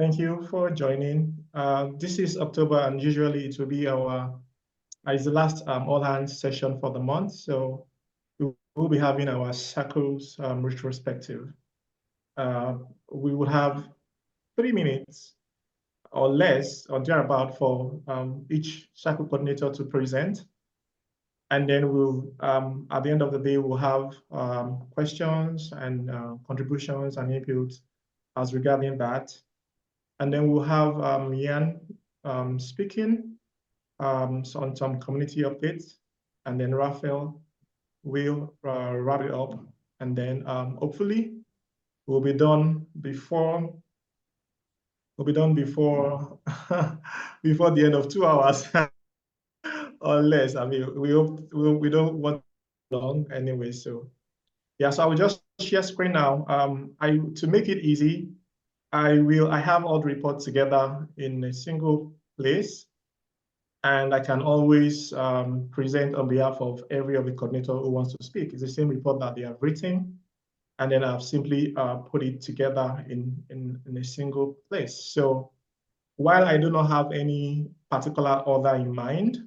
Thank you for joining. This is October, and usually it will be it's the last all hands session for the month. So we will be having our circles retrospective. We will have 3 minutes or less or thereabout for each circle coordinator to present. And then we'll, at the end of the day, we'll have questions and contributions and inputs as regarding that. And then we'll have Jan speaking on some community updates. And then Rafael will wrap it up. And then hopefully we'll be done before before the end of 2 hours or less. I mean, we don't want long anyway. So yeah, so I will just share screen now. To make it easy, I have all the reports together in a single place, and I can always present on behalf of every of the coordinator who wants to speak. It's the same report that they have written, and then I've simply put it together in a single place. So while I do not have any particular order in mind,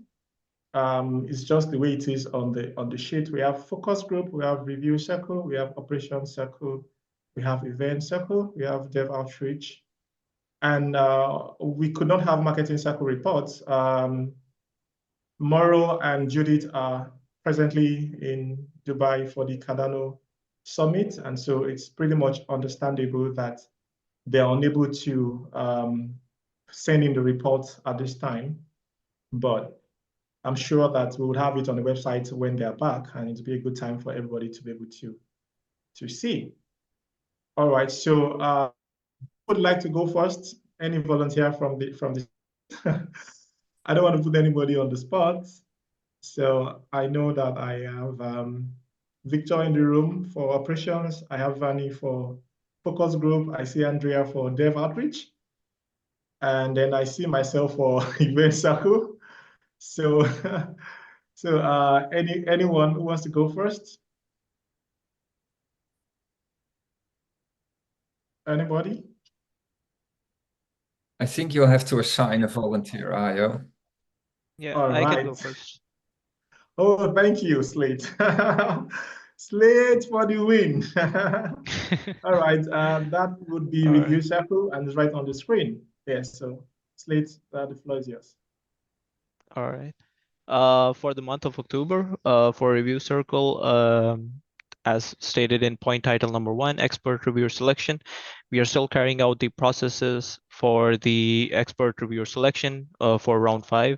it's just the way it is on the sheet. We have focus group, we have review circle, we have operation circle, we have event circle, we have dev outreach, and we could not have marketing circle reports. Mauro and Judith are presently in Dubai for the Cardano Summit, and so it's pretty much understandable that they're unable to send in the reports at this time, but I'm sure that we would have it on the website when they're back, and it'll be a good time for everybody to be able to see. All right, so would like to go first? Any volunteer from the I don't want to put anybody on the spot. So I know that I have Victor in the room for operations. I have Vanny for focus group. I see Andrea for dev outreach. And then I see myself for event circle. So, anyone who wants to go first? Anybody? I think you'll have to assign a volunteer, Ayo. Yeah, All I right. can go first. Oh, thank you, Slate. Slate for the win. All right, that would be All review right. circle and it's right on the screen. Yes, so Slate, the floor is yours. All right. For the month of October, for review circle, as stated in point title number 1, expert reviewer selection, we are still carrying out the processes for the expert reviewer selection for round 5.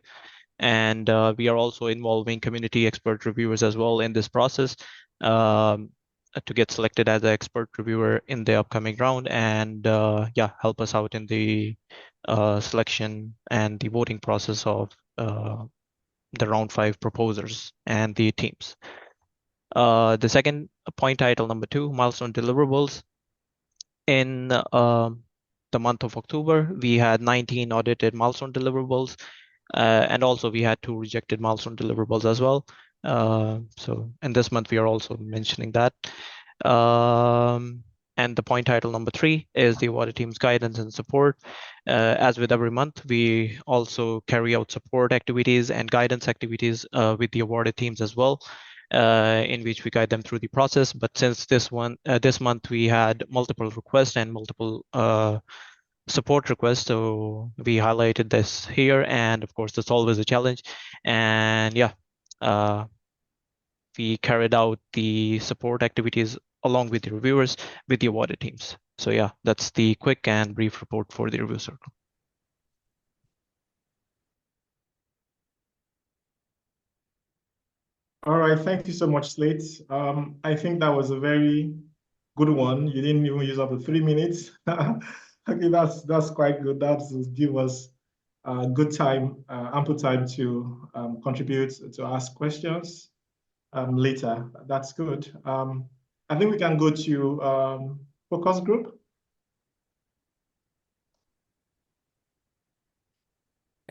And we are also involving community expert reviewers as well in this process to get selected as an expert reviewer in the upcoming round, and yeah, help us out in the selection and the voting process of the round 5 proposers and the teams. The second point title number 2, milestone deliverables. In the month of October, we had 19 audited milestone deliverables, and also we had 2 rejected milestone deliverables as well. So in this month, we are also mentioning that. And the point title number 3 is the audit team's guidance and support. As with every month, we also carry out support activities and guidance activities with the awarded teams as well, in which we guide them through the process. But since this month we had multiple requests and multiple support requests, so we highlighted this here, and of course that's always a challenge. And yeah, we carried out the support activities along with the reviewers with the awarded teams. So yeah, that's the quick and brief report for the review circle. All right, thank you so much, Slate. I think that was a very good one. You didn't even use up the 3 minutes. Okay, that's quite good. That will give us good time, ample time to contribute, to ask questions later. That's good. I think we can go to focus group.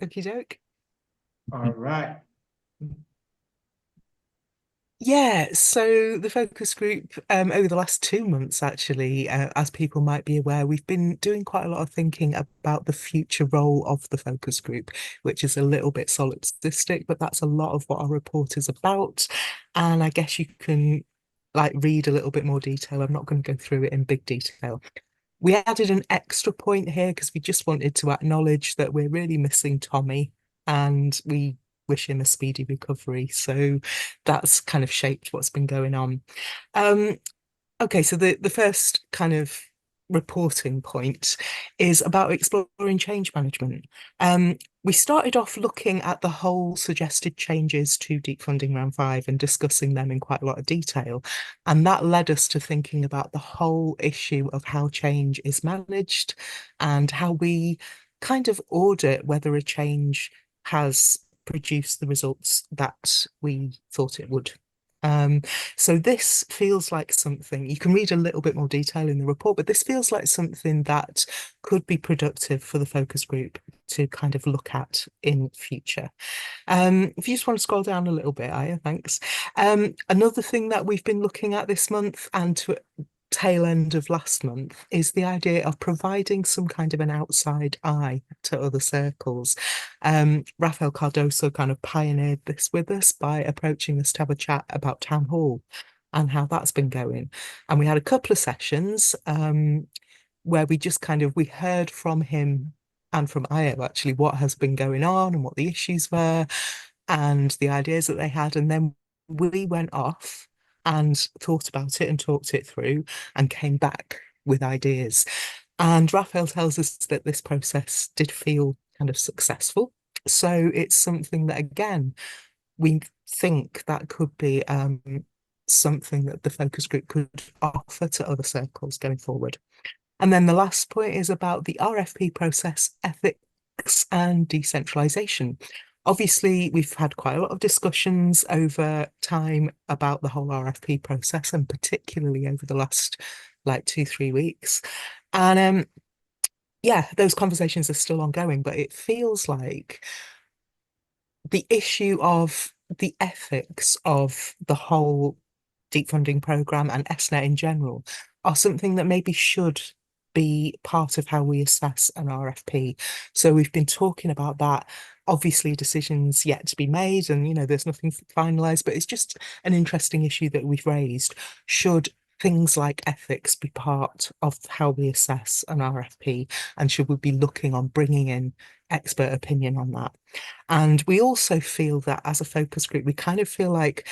Okie doke. All right. Yeah, so the focus group over the last 2 months, actually, as people might be aware, we've been doing quite a lot of thinking about the future role of the focus group, which is a little bit solipsistic, but that's a lot of what our report is about. And I guess you can like read a little bit more detail. I'm not going to go through it in big detail. We added an extra point here because we just wanted to acknowledge that we're really missing Tommy and we wish him a speedy recovery. So that's kind of shaped what's been going on. Um, Okay, so the first kind of reporting point is about exploring change management. We started off looking at the whole suggested changes to Deep Funding Round Five and discussing them in quite a lot of detail. And that led us to thinking about the whole issue of how change is managed and how we kind of audit whether a change has produced the results that we thought it would. Um, so this feels like something you can read a little bit more detail in the report, but this feels like something that could be productive for the focus group to kind of look at in future. If you just want to scroll down a little bit, Aya, thanks. Another thing that we've been looking at this month and to tail end of last month is the idea of providing some kind of an outside eye to other circles. Rafael Cardoso kind of pioneered this with us by approaching us to have a chat about town hall and how that's been going. And we had a couple of sessions where we just kind of we heard from him and from Io actually what has been going on and what the issues were and the ideas that they had. And then we went off and thought about it and talked it through and came back with ideas. And Raphael tells us that this process did feel kind of successful. So it's something that, again, we think that could be something that the focus group could offer to other circles going forward. And then the last point is about the RFP process, ethics, and decentralization. Obviously, we've had quite a lot of discussions over time about the whole RFP process, and particularly over the last like 2, 3 weeks. And yeah, those conversations are still ongoing, but it feels like the issue of the ethics of the whole deep funding program and SNet in general are something that maybe should be part of how we assess an RFP. So we've been talking about that. Obviously, decisions yet to be made, and there's nothing finalized, but it's just an interesting issue that we've raised. Should things like ethics be part of how we assess an RFP, and should we be looking on bringing in expert opinion on that? And we also feel that as a focus group, we kind of feel like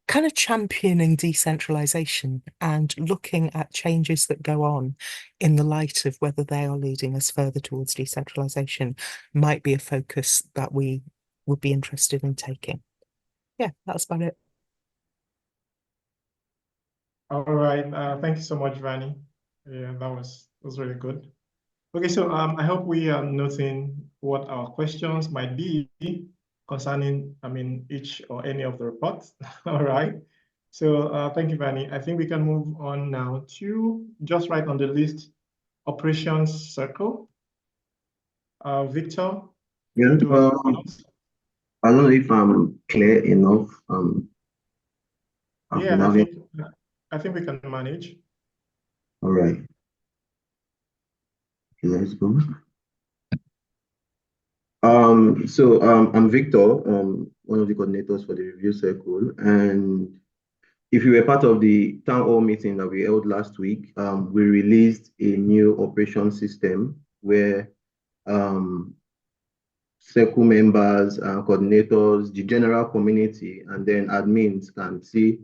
kind of championing decentralization and looking at changes that go on in the light of whether they are leading us further towards decentralization might be a focus that we would be interested in taking. Yeah, that's about it. All right. Thank you so much, Vani. Yeah, that was really good. Okay, so I hope we are noting what our questions might be concerning, each or any of the reports. All right. So thank you, Vani. I think we can move on now to just right on the list, operations circle. Victor, Yeah, do us. I don't know if I'm clear enough. I've been Yeah, having. I think we can manage. All right. Okay, let's go. I'm Victor, one of the coordinators for the review circle. And if you were part of the town hall meeting that we held last week, we released a new operation system where circle members, coordinators, the general community, and then admins can see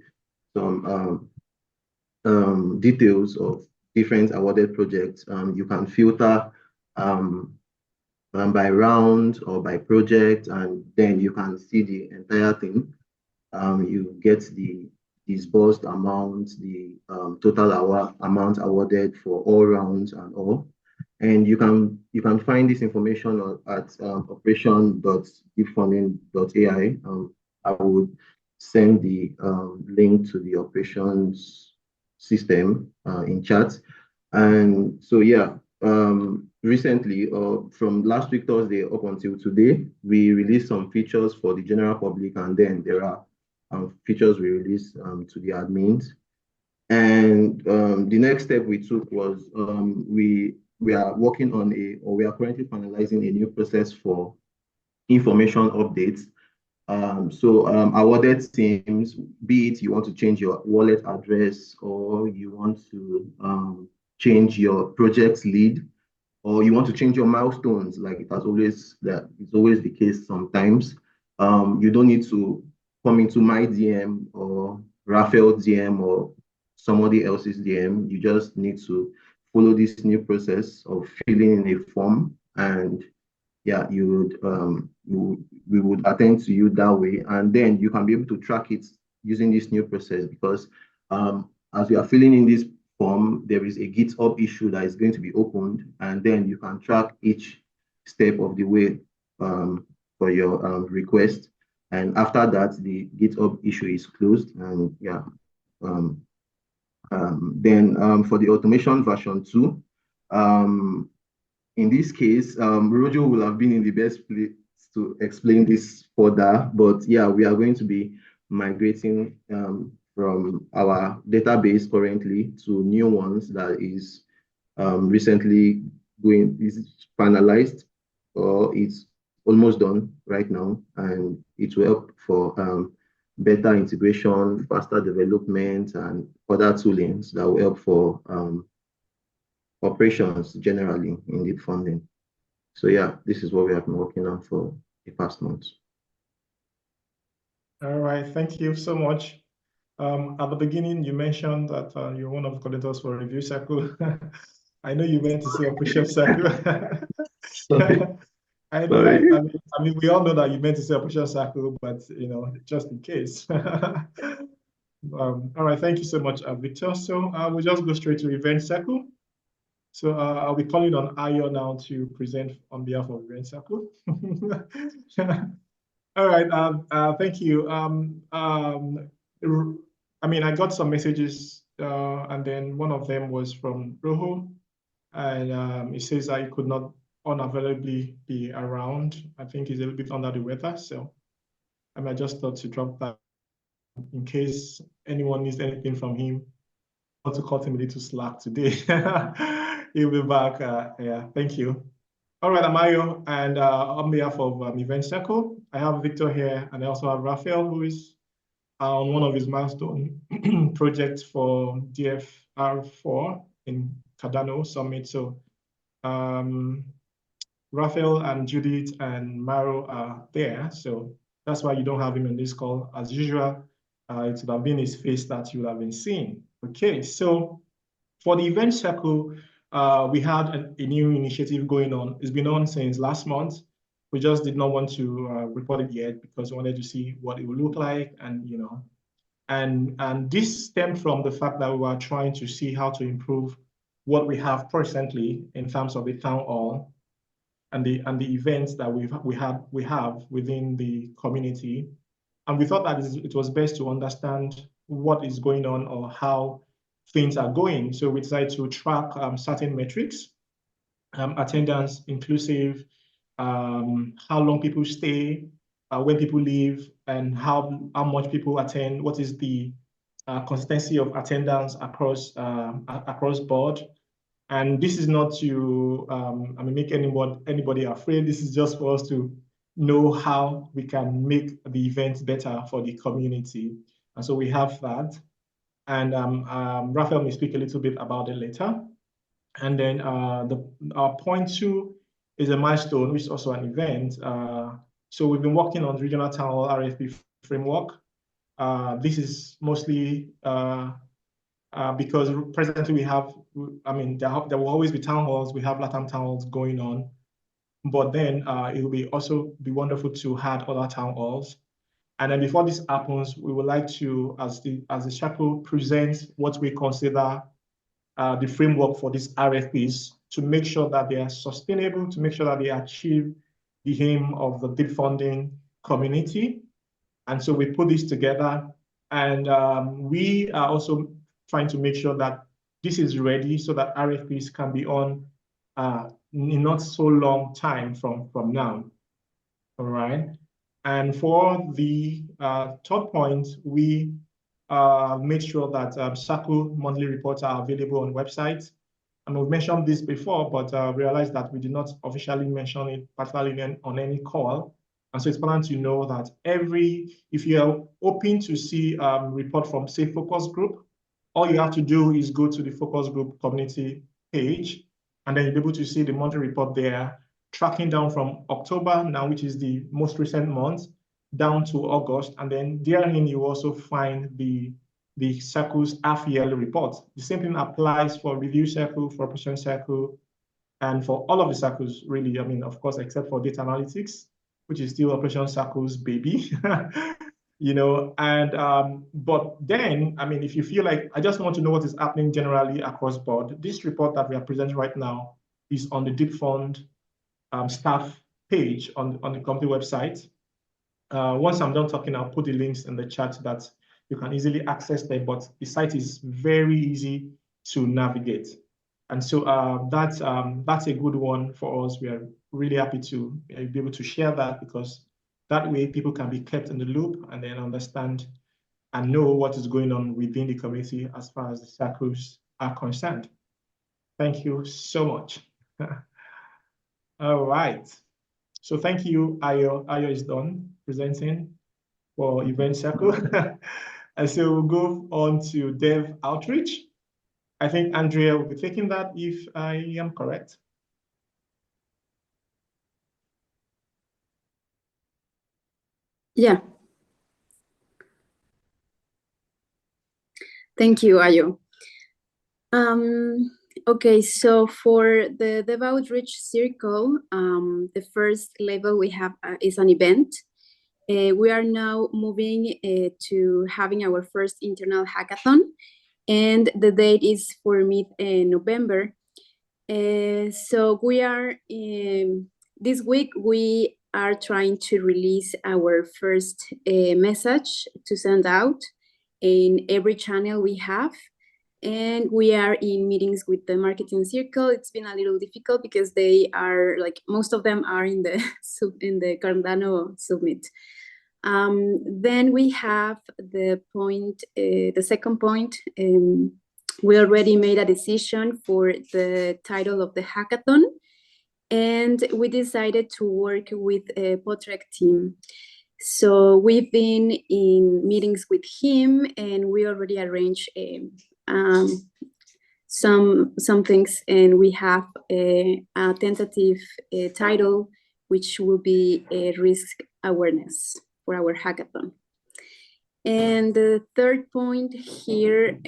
some details of different awarded projects. You can filter by round or by project, and then you can see the entire thing. You get the disbursed amount, the total amount awarded for all rounds and all. And you can find this information at operation.deepfunding.ai. I would send the link to the operations system in chat. And so yeah, recently, from last week Thursday up until today, we released some features for the general public, and then there are features we released to the admins. And the next step we took was we are working on we are currently finalizing a new process for information updates. Awarded teams, be it you want to change your wallet address, or you want to change your project lead, or you want to change your milestones, like it's always the case sometimes. You don't need to come into my DM or Rafael's DM or somebody else's DM. You just need to follow this new process of filling in a form, and yeah, we would attend to you that way, and then you can be able to track it using this new process, because as you are filling in this form, there is a GitHub issue that is going to be opened, and then you can track each step of the way for your request. And after that, the GitHub issue is closed, and yeah. Then for the automation version 2, in this case, Rojo will have been in the best place to explain this further, but yeah, we are going to be migrating from our database currently to new ones that is recently is finalized, or it's almost done right now, and it will help for better integration, faster development, and other toolings that will help for operations generally in the funding. So yeah, this is what we have been working on for the past months. All right, thank you so much. At the beginning, you mentioned that you're one of the coordinators for Review Circle. I know you went to see a push-up circle. I mean, we all know that you meant to say a push-up circle, but just in case. All right, thank you so much, Victor. So we'll just go straight to Event Circle. So I'll be calling on Ayo now to present on behalf of Event Circle. All right, thank you. I mean, I got some messages, and then one of them was from Rojo, and it says that he could not unavailably be around. I think he's a little bit under the weather, so I just thought to drop that in case anyone needs anything from him. I want to cut him a little slack today. He'll be back. Yeah, thank you. All right, Amayo, and on behalf of Event Circle, I have Victor here, and I also have Rafael, who is on one of his milestone projects for DFR4 in Cardano Summit. So Rafael and Judith and Maro are there, so that's why you don't have him in this call. As usual, it would have been his face that you would have been seeing. Okay, so for the Event Circle, we had a new initiative going on. It's been on since last month. We just did not want to report it yet because we wanted to see what it would look like, and this stemmed from the fact that we were trying to see how to improve what we have presently in terms of the town hall and the events that we have within the community. And we thought that it was best to understand what is going on or how things are going. So we decided to track certain metrics, attendance, inclusive, how long people stay, when people leave, and how much people attend, what is the consistency of attendance across board. And this is not to make anybody afraid. This is just for us to know how we can make the event better for the community. And so we have that. And Rafael may speak a little bit about it later. And then our point 2 is a milestone, which is also an event. So we've been working on the Regional Town Hall RFP framework. This is mostly because presently we have, there will always be town halls. We have LATAM town halls going on, but then it will also be wonderful to add other town halls. And then before this happens, we would like to, as the chapel, present what we consider the framework for these RFPs to make sure that they are sustainable, to make sure that they achieve the aim of the deep funding community. And so we put this together, and we are also trying to make sure that this is ready so that RFPs can be on in not so long time from now. All right. And for the third point, we made sure that SACU monthly reports are available on website. And we've mentioned this before, but realized that we did not officially mention it, particularly on any call. And so it's important to know that if you're hoping to see report from, say, focus group, all you have to do is go to the focus group community page, and then you'll be able to see the monthly report there, tracking down from October now, which is the most recent month, down to August. And then therein, you also find the circle's half-yearly report. The same thing applies for review circle, for operation circle, and for all of the circles, really. I mean, of course, except for data analytics, which is still operation circle's baby. You know, and but then, I mean, if you feel like I just want to know what is happening generally across board, this report that we are presenting right now is on the Deep Fund staff page on the company website. Once I'm done talking, I'll put the links in the chat so that you can easily access them, but the site is very easy to navigate. And so that's a good one for us. We are really happy to be able to share that, because that way people can be kept in the loop and then understand and know what is going on within the community as far as the circles are concerned. Thank you so much. All right. So thank you, Ayo. Ayo is done presenting for Event Circle. And so we'll go on to Dev Outreach. I think Andrea will be taking that if I am correct. Yeah. Thank you, Ayo. Okay, so for the Dev Outreach Circle, the first level we have is an event. We are now moving to having our first internal hackathon, and the date is for mid-November. So we are, this week, we are trying to release our first message to send out in every channel we have. And we are in meetings with the marketing circle. It's been a little difficult because they are like, most of them are in the Cardano Summit. Then we have the point, the second point, we already made a decision for the title of the hackathon, and we decided to work with a Potrek team. So we've been in meetings with him, and we already arranged some things, and we have a tentative title, which will be a risk awareness for our hackathon. And the third point here,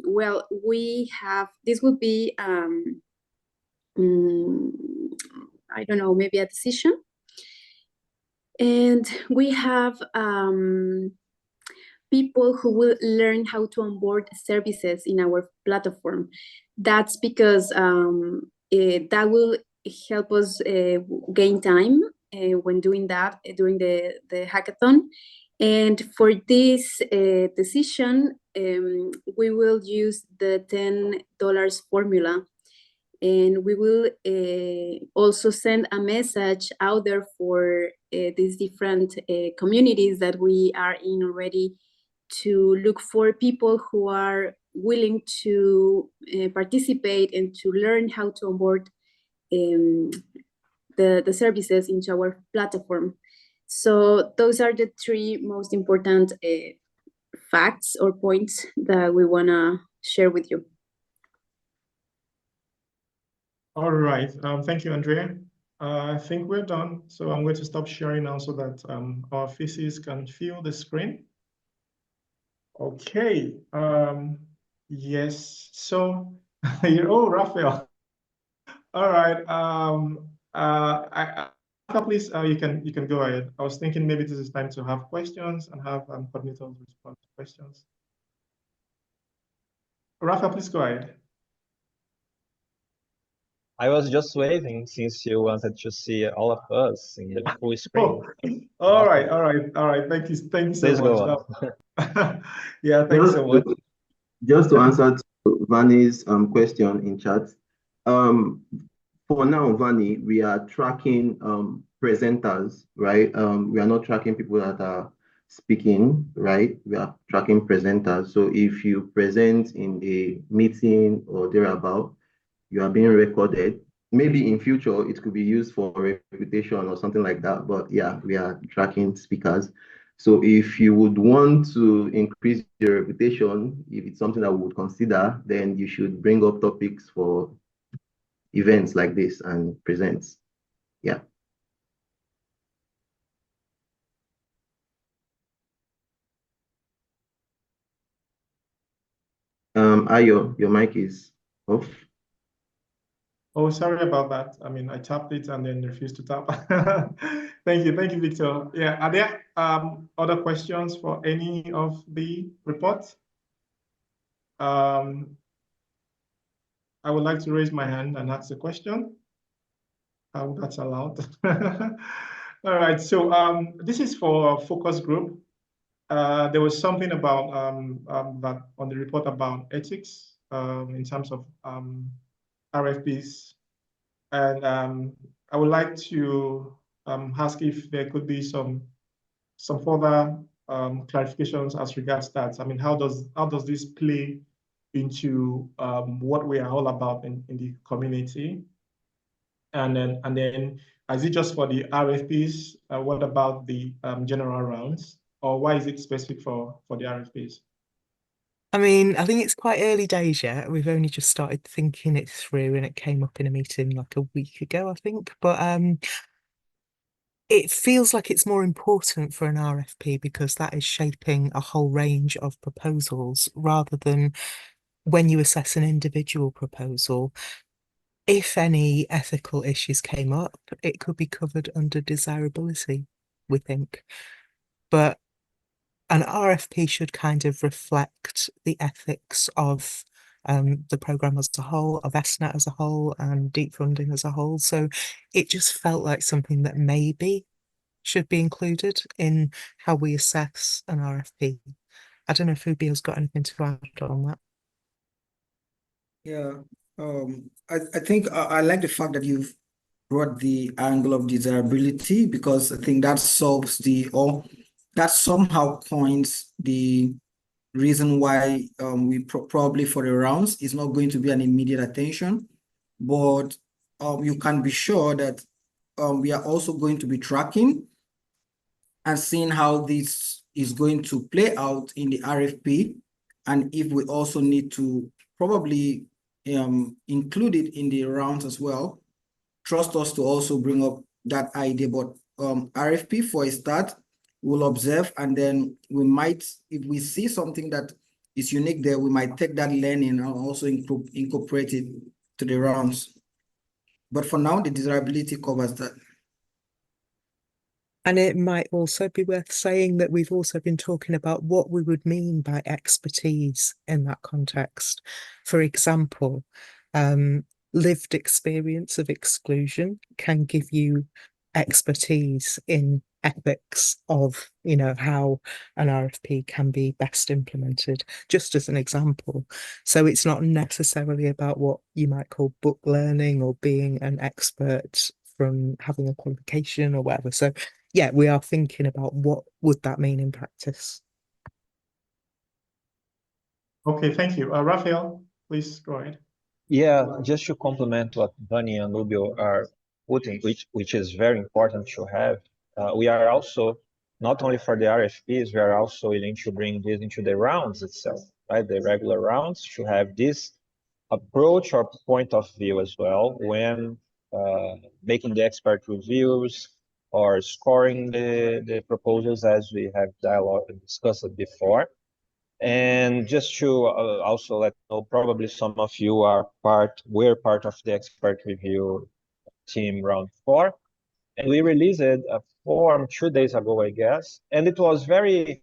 well, we have, this would be, I don't know, maybe a decision. And we have people who will learn how to onboard services in our platform. That's because that will help us gain time when doing that, during the hackathon. And for this decision, we will use the $10 formula. And we will also send a message out there for these different communities that we are in already, to look for people who are willing to participate and to learn how to onboard the services into our platform. So those are the three most important facts or points that we want to share with you. All right. Thank you, Andrea. I think we're done. So I'm going to stop sharing now so that our faces can fill the screen. Okay. Yes. So, oh, Rafael. All right. Please, you can go ahead. I was thinking maybe this is time to have questions and have coordinators respond to questions. Rafa, please go ahead. I was just waving since you wanted to see all of us in the full screen. Oh, all right. Thank you so Please much. go on. Yeah, thank you so much. Just to answer to Vani's question in chat, for now, Vani, we are tracking presenters, right? We are not tracking people that are speaking, right? We are tracking presenters. So if you present in a meeting or thereabout, you are being recorded. Maybe in future it could be used for reputation or something like that. But yeah, we are tracking speakers. So if you would want to increase your reputation, if it's something that we would consider, then you should bring up topics for events like this and presents. Yeah. Ayo, your mic is off. Oh, sorry about that. I mean, I tapped it and then refused to tap. Thank you, Victor. Yeah, are there other questions for any of the reports? I would like to raise my hand and ask a question. That's allowed. All right, so this is for focus group. There was something about that on the report about ethics in terms of RFPs. And I would like to ask if there could be some further clarifications as regards that. I mean, how does this play into what we are all about in the community? And then is it just for the RFPs? What about the general rounds? Or why is it specific for the RFPs? I mean, I think it's quite early days yet. We've only just started thinking it through, and it came up in a meeting like a week ago, I think. But it feels like it's more important for an RFP because that is shaping a whole range of proposals rather than when you assess an individual proposal. If any ethical issues came up, it could be covered under desirability, we think. But an RFP should kind of reflect the ethics of the program as a whole, of ESNet as a whole, and deep funding as a whole. So it just felt like something that maybe should be included in how we assess an RFP. I don't know if Fubio's got anything to add on that. Yeah, I think I like the fact that you've brought the angle of desirability because I think that solves or that somehow points the reason why we probably for the rounds is not going to be an immediate attention, but you can be sure that we are also going to be tracking and seeing how this is going to play out in the RFP, and if we also need to probably include it in the rounds as well. Trust us to also bring up that idea, but RFP for a start, we'll observe, and then we might, if we see something that is unique there, we might take that learning and also incorporate it to the rounds. But for now, the desirability covers that. And it might also be worth saying that we've also been talking about what we would mean by expertise in that context. For example, lived experience of exclusion can give you expertise in ethics of, how an RFP can be best implemented, just as an example. So it's not necessarily about what you might call book learning or being an expert from having a qualification or whatever. So yeah, we are thinking about what would that mean in practice. Okay, thank you. Rafael, please go ahead. Yeah, just to complement what Bunny and Rubio are putting, which is very important to have, we are also, not only for the RFPs, we are also willing to bring this into the rounds itself, right? The regular rounds to have this approach or point of view as well when making the expert reviews or scoring the proposals as we have dialogue and discussed it before. And just to also let know, probably some of you were part of the expert review team round 4. And we released a form 2 days ago, I guess. And it was very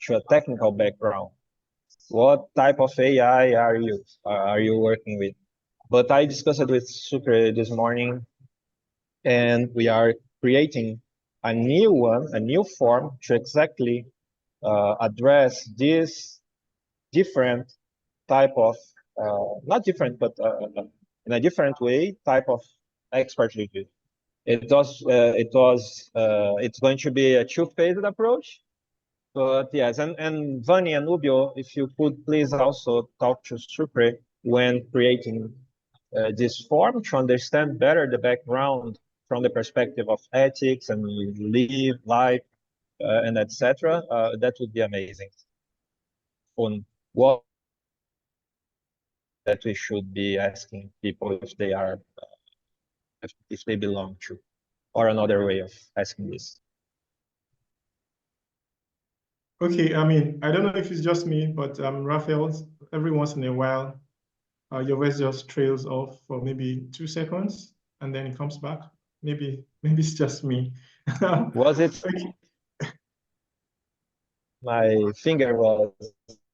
to a technical background. What type of AI are you working with? But I discussed it with Sucre this morning, and we are creating a new form to exactly address this different type of not different, but in a different way, type of expert review. It's going to be a two-phased approach. But yes, and Vani and Nubio, if you could please also talk to Supre when creating this form to understand better the background from the perspective of ethics and life, and etc. That would be amazing. On what that we should be asking people if they are, if they belong to, or another way of asking this. Okay, I mean, I don't know if it's just me, but Rafael, every once in a while, your voice just trails off for maybe 2 seconds, and then it comes back. Maybe it's just me. Was it? Okay. My finger was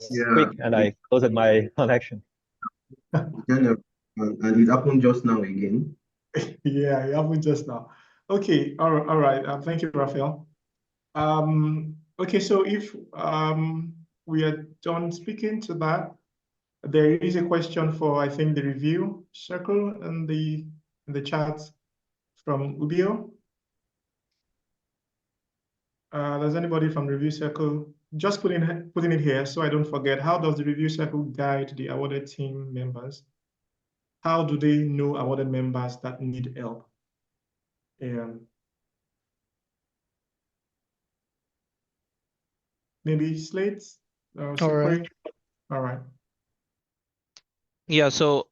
quick, and I closed my connection. And it happened just now again. Yeah, it happened just now. Okay, all right. Thank you, Rafael. Okay, so if we are done speaking to that, there is a question for, I think, the review circle in the chat from Ubio. Does anybody from review circle just putting it here so I don't forget? How does the review circle guide the awarded team members? How do they know awarded members that need help? Maybe slates or All right. All right. Yeah, so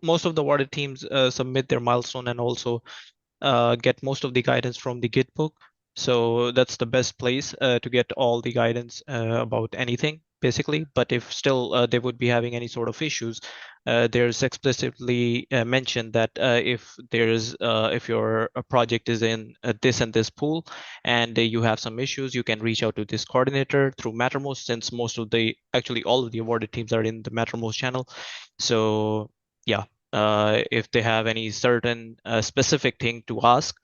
most of the awarded teams submit their milestone and also get most of the guidance from the Git book. So that's the best place to get all the guidance about anything, basically. But if still they would be having any sort of issues, there's explicitly mentioned that if your project is in this and this pool and you have some issues, you can reach out to this coordinator through Mattermost, since actually all of the awarded teams are in the Mattermost channel. So yeah, if they have any certain specific thing to ask,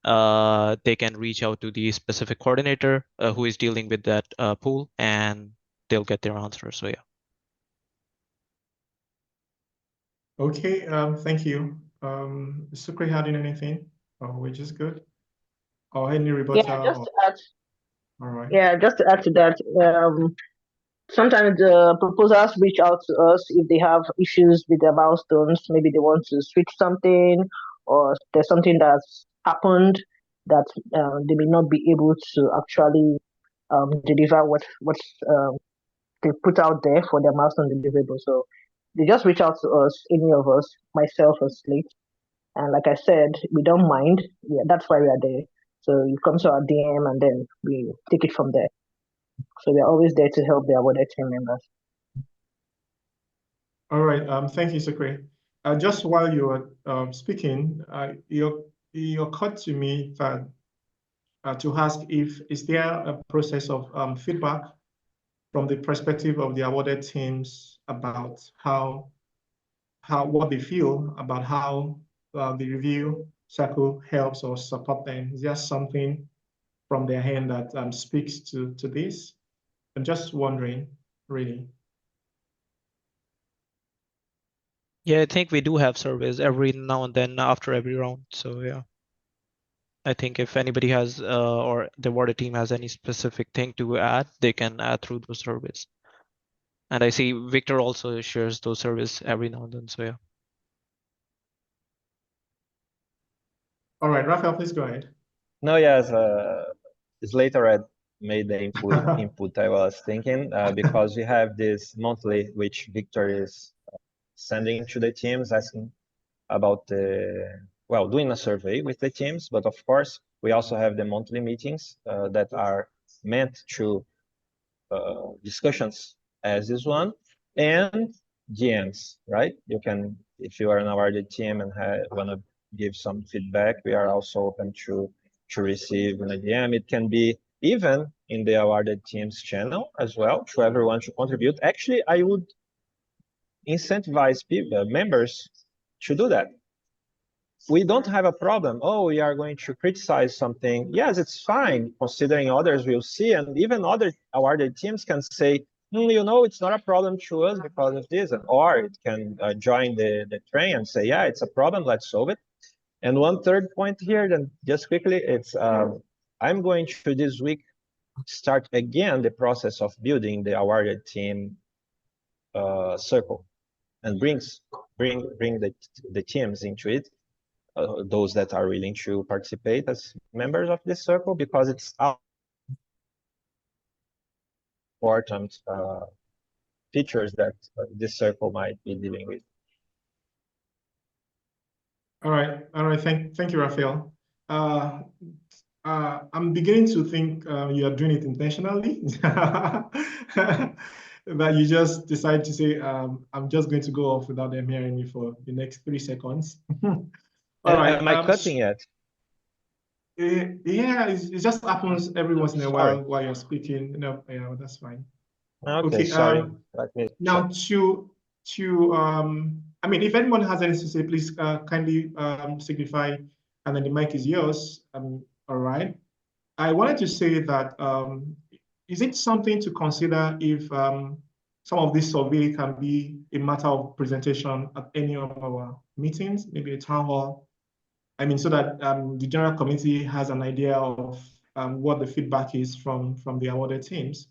they can reach out to the specific coordinator who is dealing with that pool, and they'll get their answer. So yeah. Okay, thank you. Sucre adding anything? Oh, we're just good. Or any rebuttal? Yeah, just to add. All right. Yeah, just to add to that, sometimes the proposers reach out to us if they have issues with their milestones. Maybe they want to switch something, or there's something that's happened that they may not be able to actually deliver what they put out there for their milestone deliverable. So they just reach out to us, any of us, myself or Slate. And like I said, we don't mind. Yeah, that's why we are there. So you come to our DM and then we take it from there. So we're always there to help the awarded team members. All right. Thank you, Sucre. Just while you were speaking, it occurred to me that to ask is there a process of feedback from the perspective of the awarded teams about what they feel about how the review circle helps or support them? Is there something from their hand that speaks to this? I'm just wondering, really. Yeah, I think we do have surveys every now and then after every round. So yeah, I think if anybody has or the awarded team has any specific thing to add, they can add through those surveys. And I see Victor also shares those surveys every now and then. So yeah. All right, Rafael, please go ahead. No, yes, later I made the input I was thinking, because we have this monthly, which Victor is sending to the teams, asking about doing a survey with the teams. But of course, we also have the monthly meetings that are meant to discussions as this one, and GMs, right? You can, if you are an awarded team and want to give some feedback, we are also open to receive an DM. It can be even in the awarded teams channel as well, to everyone to contribute. Actually, I would incentivize people, members to do that. We don't have a problem. Oh, we are going to criticize something. Yes, it's fine, considering others will see, and even other awarded teams can say, you know, it's not a problem to us because of this, or it can join the train and say, yeah, it's a problem, let's solve it. And one third point here, then just quickly, it's I'm going to this week start again the process of building the awarded team circle, and bring the teams into it, those that are willing to participate as members of this circle, because it's important features that this circle might be dealing with. All right. Thank you, Rafael. I'm beginning to think you are doing it intentionally. That you just decide to say, I'm just going to go off without them hearing me for the next 3 seconds. All right. Am I cutting yet? Yeah, it just happens every once in a Sorry. while you're speaking. No, yeah, that's fine. Okay, sorry. Let me now check. I mean, if anyone has anything to say, please kindly signify, and then the mic is yours. All right. I wanted to say that is it something to consider if some of this survey can be a matter of presentation at any of our meetings, maybe a town hall? I mean, so that the general community has an idea of what the feedback is from the awarded teams.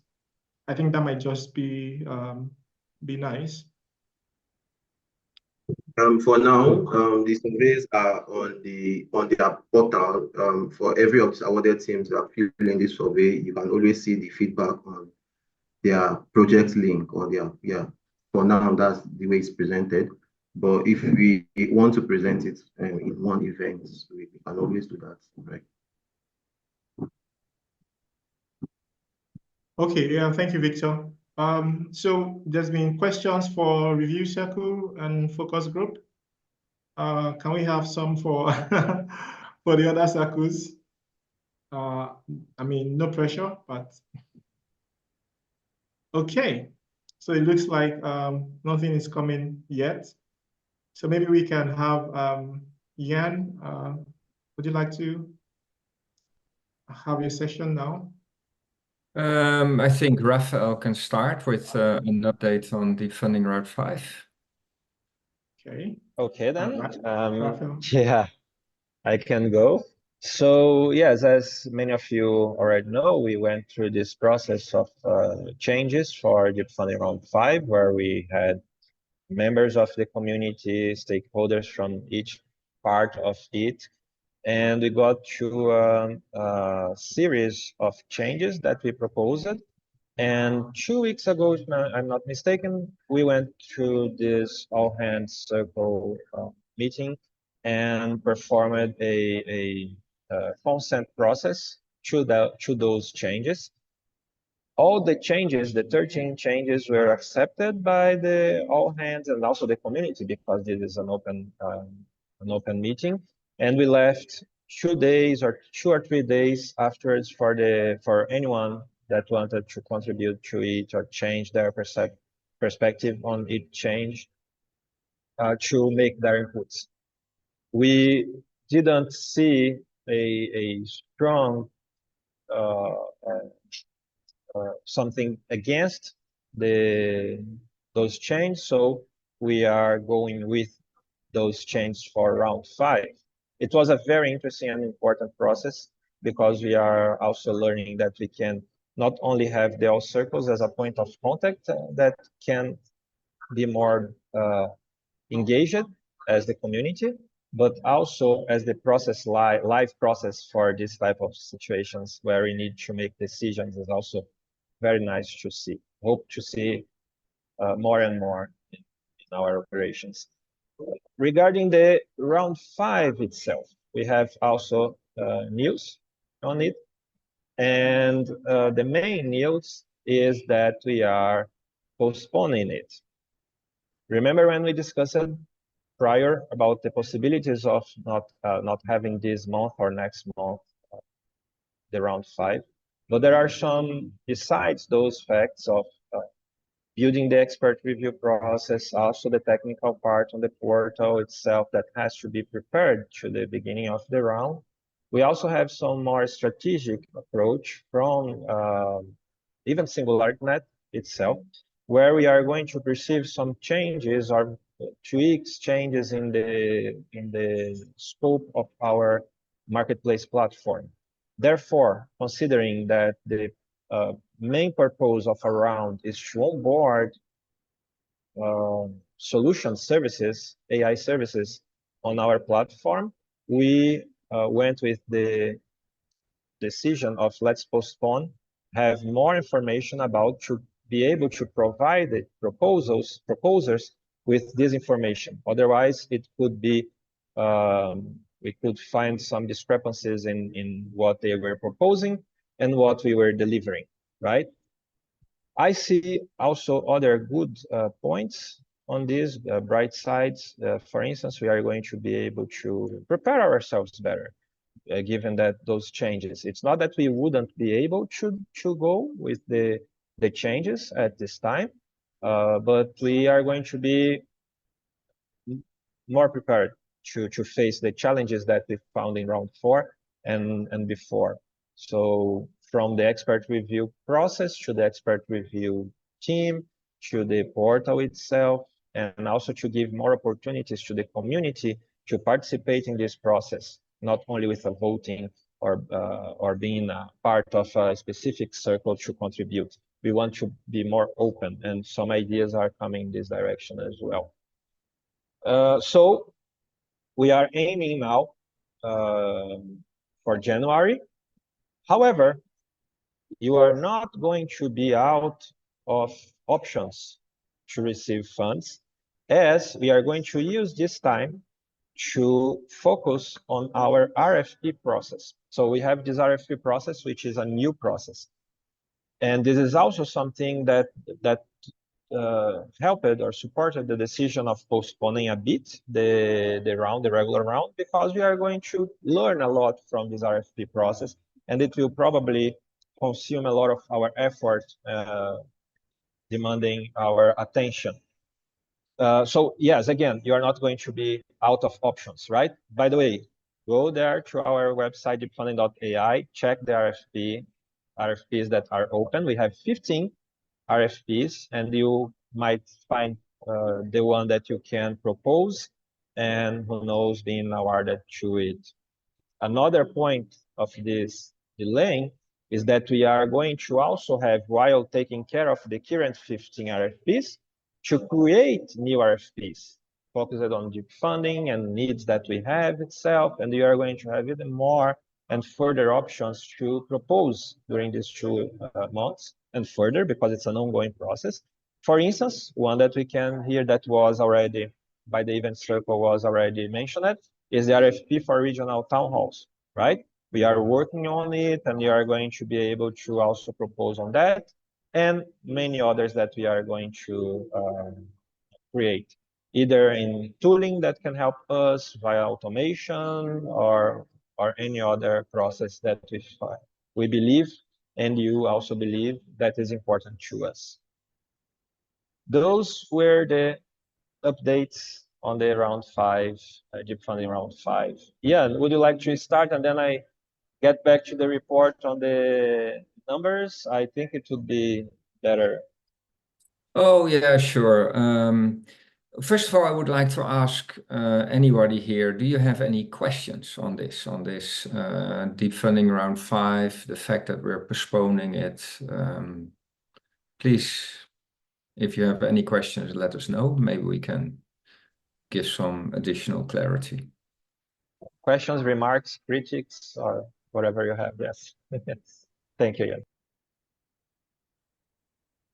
I think that might just be nice. For now, the surveys are on their portal. For every of the awarded teams that fill in this survey, you can always see the feedback on their project link or For now, that's the way it's presented. But if we want to present it in one event, we can always do that, right? Okay, yeah, thank you, Victor. So there's been questions for review circle and focus group. Can we have some for for the other circles? I mean, no pressure, but okay. So it looks like nothing is coming yet. So maybe we can have Jan. Would you like to have your session now? I think Rafael can start with an update on the Funding Round 5. Okay. Okay, then. Rafael. Yeah, I can go. So yes, as many of you already know, we went through this process of changes for the Funding Round 5, where we had members of the community, stakeholders from each part of it, and we got to a series of changes that we proposed. And 2 weeks ago, if I'm not mistaken, we went through this all hands circle meeting and performed a consent process to those changes. All the changes, the 13 changes, were accepted by the all hands and also the community, because this is an open meeting. And we left 2 days or 2 or 3 days afterwards for anyone that wanted to contribute to it or change their perspective on it change to make their inputs. We didn't see a strong something against those changes, so we are going with those changes for round 5. It was a very interesting and important process, because we are also learning that we can not only have the all circles as a point of contact that can be more engaged as the community, but also as the process live process for this type of situations where we need to make decisions is also very nice to see. Hope to see more and more in our operations. Regarding the round 5 itself, we have also news on it. And the main news is that we are postponing it. Remember when we discussed prior about the possibilities of not having this month or next month the round 5? But there are some, besides those facts of building the expert review process, also the technical part on the portal itself that has to be prepared to the beginning of the round. We also have some more strategic approach from even SingularityNet itself, where we are going to perceive some changes or tweaks, changes in the scope of our marketplace platform. Therefore, considering that the main purpose of a round is to onboard solution services, AI services on our platform, we went with the decision of let's postpone, have more information about to be able to provide the proposers with this information. Otherwise, it could be, we could find some discrepancies in what they were proposing and what we were delivering, right? I see also other good points on these bright sides. For instance, we are going to be able to prepare ourselves better, given that those changes. It's not that we wouldn't be able to go with the changes at this time, but we are going to be more prepared to face the challenges that we found in round 4 and before. So from the expert review process to the expert review team, to the portal itself, and also to give more opportunities to the community to participate in this process, not only with a voting or being a part of a specific circle to contribute. We want to be more open, and some ideas are coming in this direction as well. So we are aiming now for January. However, you are not going to be out of options to receive funds, as we are going to use this time to focus on our RFP process. So we have this RFP process, which is a new process. And this is also something that helped or supported the decision of postponing a bit the regular round, because we are going to learn a lot from this RFP process, and it will probably consume a lot of our effort, demanding our attention. So yes, again, you are not going to be out of options, right? By the way, go there to our website, deepfunding.ai, check the RFPs that are open. We have 15 RFPs, and you might find the one that you can propose, and who knows, being awarded to it. Another point of this delay is that we are going to also have, while taking care of the current 15 RFPs, to create new RFPs focused on deep funding and needs that we have itself, and we are going to have even more and further options to propose during these 2 months and further, because it's an ongoing process. For instance, one that we can hear that was already by the event circle was already mentioned is the RFP for regional town halls, right? We are working on it, and we are going to be able to also propose on that, and many others that we are going to create, either in tooling that can help us via automation or any other process that we believe, and you also believe, that is important to us. Those were the updates on the round 5, deep funding round 5. Yeah, would you like to start, and then I get back to the report on the numbers? I think it would be better. Oh, yeah, sure. First of all, I would like to ask anybody here, do you have any questions on this deep funding round 5, the fact that we're postponing it? Please, if you have any questions, let us know. Maybe we can give some additional clarity. Questions, remarks, critiques, or whatever you have, yes. Thank you, Jan.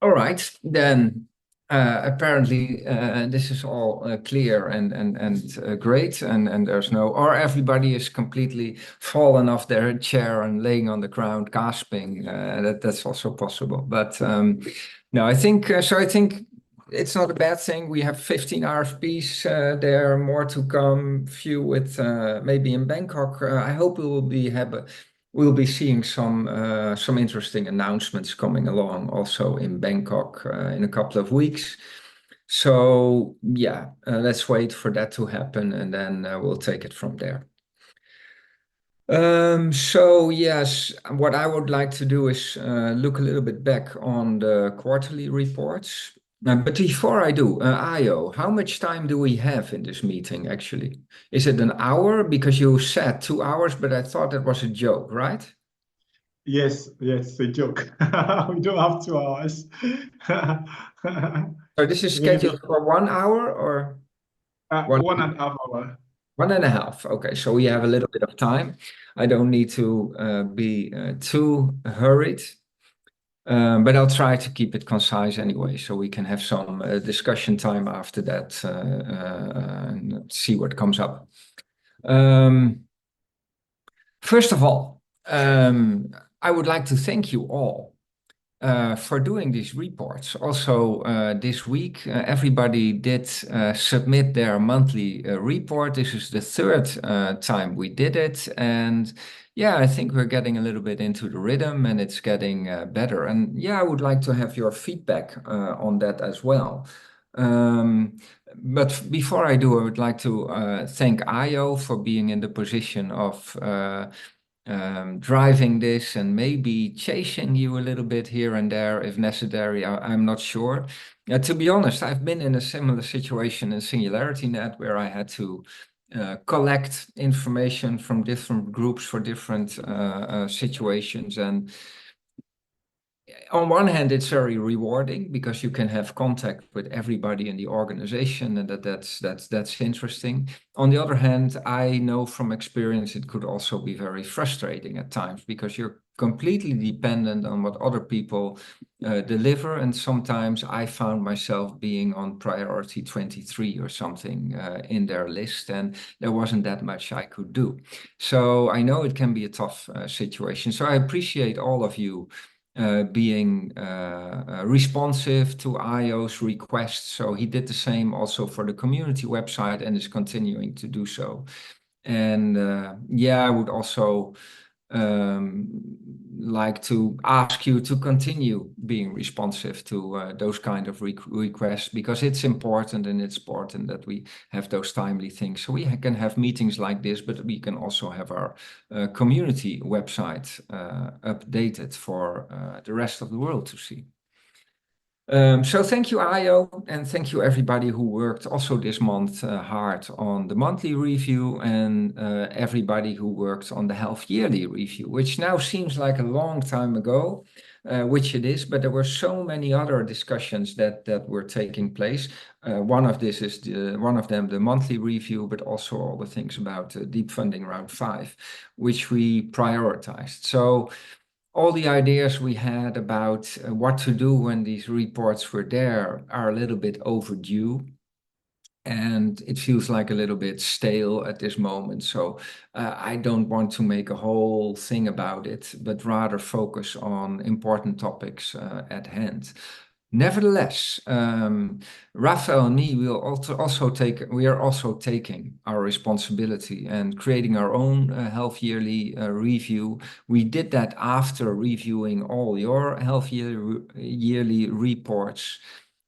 All right, then apparently this is all clear and great, and there's no, or everybody is completely fallen off their chair and laying on the ground gasping. That's also possible. But no, I think so. I think it's not a bad thing. We have 15 RFPs. There are more to come. Few with maybe in Bangkok. I hope we'll be seeing some interesting announcements coming along also in Bangkok in a couple of weeks. So yeah, let's wait for that to happen, and then we'll take it from there. So yes, what I would like to do is look a little bit back on the quarterly reports. But before I do, Ayo, how much time do we have in this meeting actually? Is it an hour? Because you said 2 hours, but I thought that was a joke, right? Yes, yes, a joke. We don't have 2 hours. So this is Maybe scheduled for 1 hour or 1.5 hours. 1.5. Okay, so we have a little bit of time. I don't need to be too hurried. But I'll try to keep it concise anyway, so we can have some discussion time after that and see what comes up. First of all, I would like to thank you all for doing these reports. Also, this week, everybody did submit their monthly report. This is the third time we did it. And yeah, I think we're getting a little bit into the rhythm and it's getting better. And yeah, I would like to have your feedback on that as well. But before I do, I would like to thank Ayo for being in the position of driving this and maybe chasing you a little bit here and there if necessary. I'm not sure. To be honest, I've been in a similar situation in SingularityNet where I had to collect information from different groups for different situations. And on one hand, it's very rewarding because you can have contact with everybody in the organization, and that's interesting. On the other hand, I know from experience it could also be very frustrating at times because you're completely dependent on what other people deliver, and sometimes I found myself being on priority 23 or something in their list, and there wasn't that much I could do. So I know it can be a tough situation. So I appreciate all of you being responsive to Ayo's requests. So he did the same also for the community website and is continuing to do so. And yeah, I would also like to ask you to continue being responsive to those kind of requests, because it's important, and it's important that we have those timely things. So we can have meetings like this, but we can also have our community website updated for the rest of the world to see. So thank you, Ayo, and thank you everybody who worked also this month hard on the monthly review, and everybody who worked on the half yearly review, which now seems like a long time ago, which it is, but there were so many other discussions that were taking place. One of them, the monthly review, but also all the things about deep funding round 5, which we prioritized. So all the ideas we had about what to do when these reports were there are a little bit overdue. And it feels like a little bit stale at this moment. So I don't want to make a whole thing about it, but rather focus on important topics at hand. Nevertheless, Rafael and me we are also taking our responsibility and creating our own half yearly review. We did that after reviewing all your half yearly reports,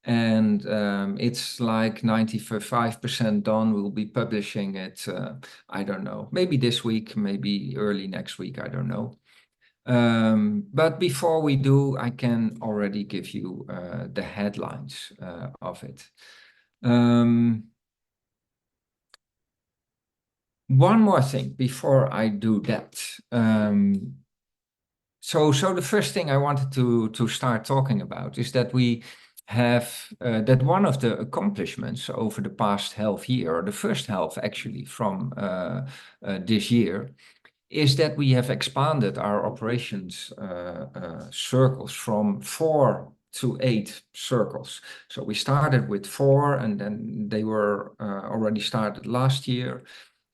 and it's like 95% done. We'll be publishing it, I don't know, maybe this week, maybe early next week, I don't know. But before we do, I can already give you the headlines of it. One more thing before I do that. So the first thing I wanted to start talking about is that we have that one of the accomplishments over the past half year, or the first half actually from this year, is that we have expanded our operations circles from 4 to 8 circles. So we started with 4, and then they were already started last year.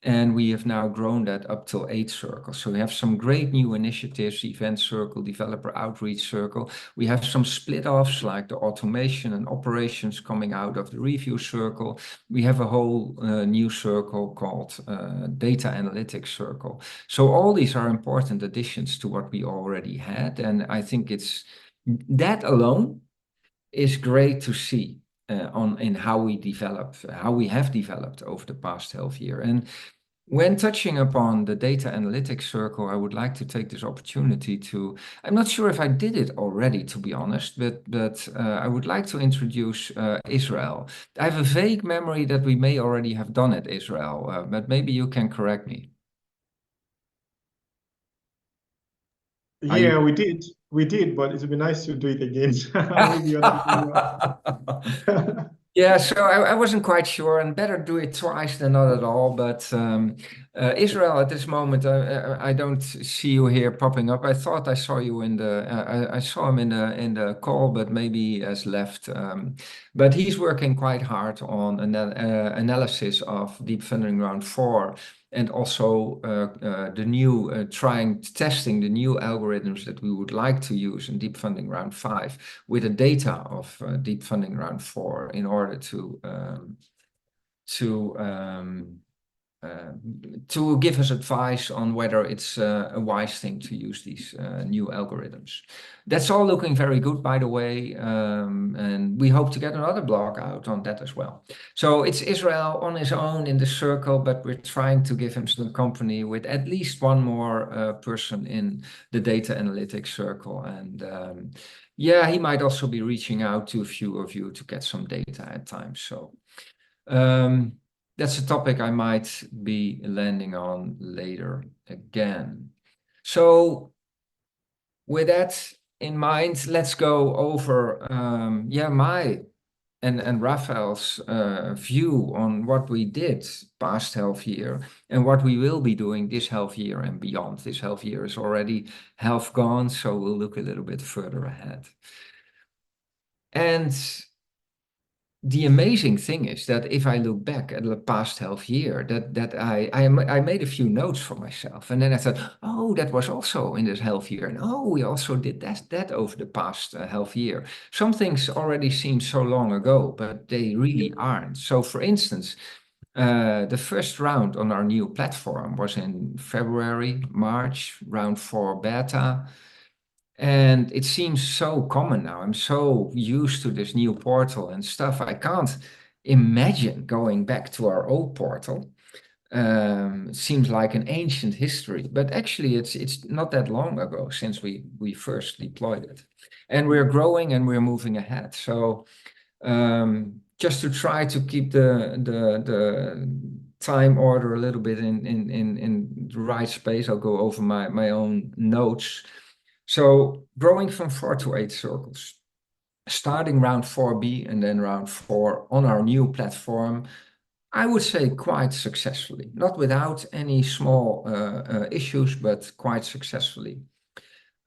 And we have now grown that up to 8 circles. So we have some great new initiatives: event circle, developer outreach circle. We have some split-offs like the automation and operations coming out of the review circle. We have a whole new circle called data analytics circle. So all these are important additions to what we already had. And I think it's that alone is great to see in how we have developed over the past half year. And When touching upon the data analytics circle, I would like to take this opportunity to, I'm not sure if I did it already, to be honest, but I would like to introduce Israel. I have a vague memory that we may already have done it, Israel, but maybe you can correct me. Yeah, we did, but it would be nice to do it again. Maybe other Yeah, so I wasn't quite sure, and better do it twice than not at all. But Israel, at this moment, I don't see you here popping up. I thought I saw you in the, I saw him in the call, but maybe he has left. But he's working quite hard on an analysis of Deep Funding Round 4, and also the new testing the new algorithms that we would like to use in Deep Funding Round 5 with the data of Deep Funding Round 4 in order to give us advice on whether it's a wise thing to use these new algorithms. That's all looking very good, by the way, and we hope to get another blog out on that as well. So it's Israel on his own in the circle, but we're trying to give him some company with at least one more person in the data analytics circle. And yeah, he might also be reaching out to a few of you to get some data at times. So that's a topic I might be landing on later again. So with that in mind, let's go over my and Rafael's view on what we did past half year and what we will be doing this half year and beyond. This half year is already half gone, so we'll look a little bit further ahead. And the amazing thing is that if I look back at the past half year, that I made a few notes for myself, and then I thought, oh, that was also in this half year, and oh, we also did that over the past half year. Some things already seem so long ago, but they really aren't. So, for instance, the first round on our new platform was in February, March, round 4 beta. And it seems so common now. I'm so used to this new portal and stuff. I can't imagine going back to our old portal. It seems like an ancient history, but actually it's not that long ago since we first deployed it. And we're growing and we're moving ahead. So just to try to keep the time order a little bit in the right space, I'll go over my own notes. So growing from 4 to 8 circles, starting round 4B and then round 4 on our new platform, I would say quite successfully, not without any small issues, but quite successfully.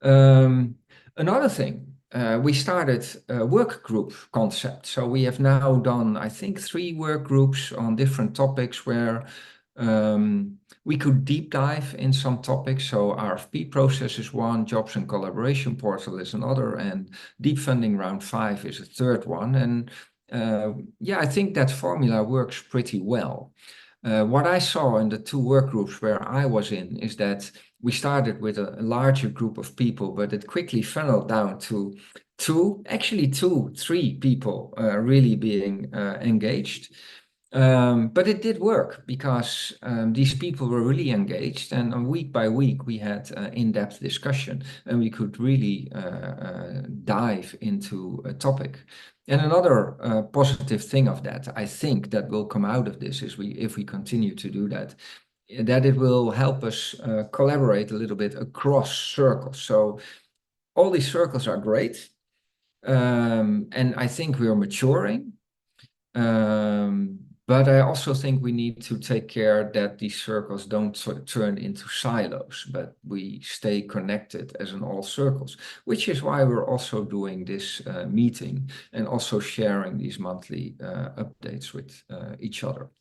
Another thing, we started a work group concept. So we have now done, I think, 3 work groups on different topics where we could deep dive in some topics. So RFP process is one, jobs and collaboration portal is another, and Deep Funding Round 5 is a third one. And yeah, I think that formula works pretty well. What I saw in the 2 work groups where I was in is that we started with a larger group of people, but it quickly funneled down to 3 people really being engaged. But it did work because these people were really engaged, and week by week we had in-depth discussion, and we could really dive into a topic. And another positive thing of that, I think, that will come out of this is if we continue to do that it will help us collaborate a little bit across circles. So all these circles are great, and I think we are maturing. But I also think we need to take care that these circles don't turn into silos, but we stay connected as in all circles, which is why we're also doing this meeting and also sharing these monthly updates with each other.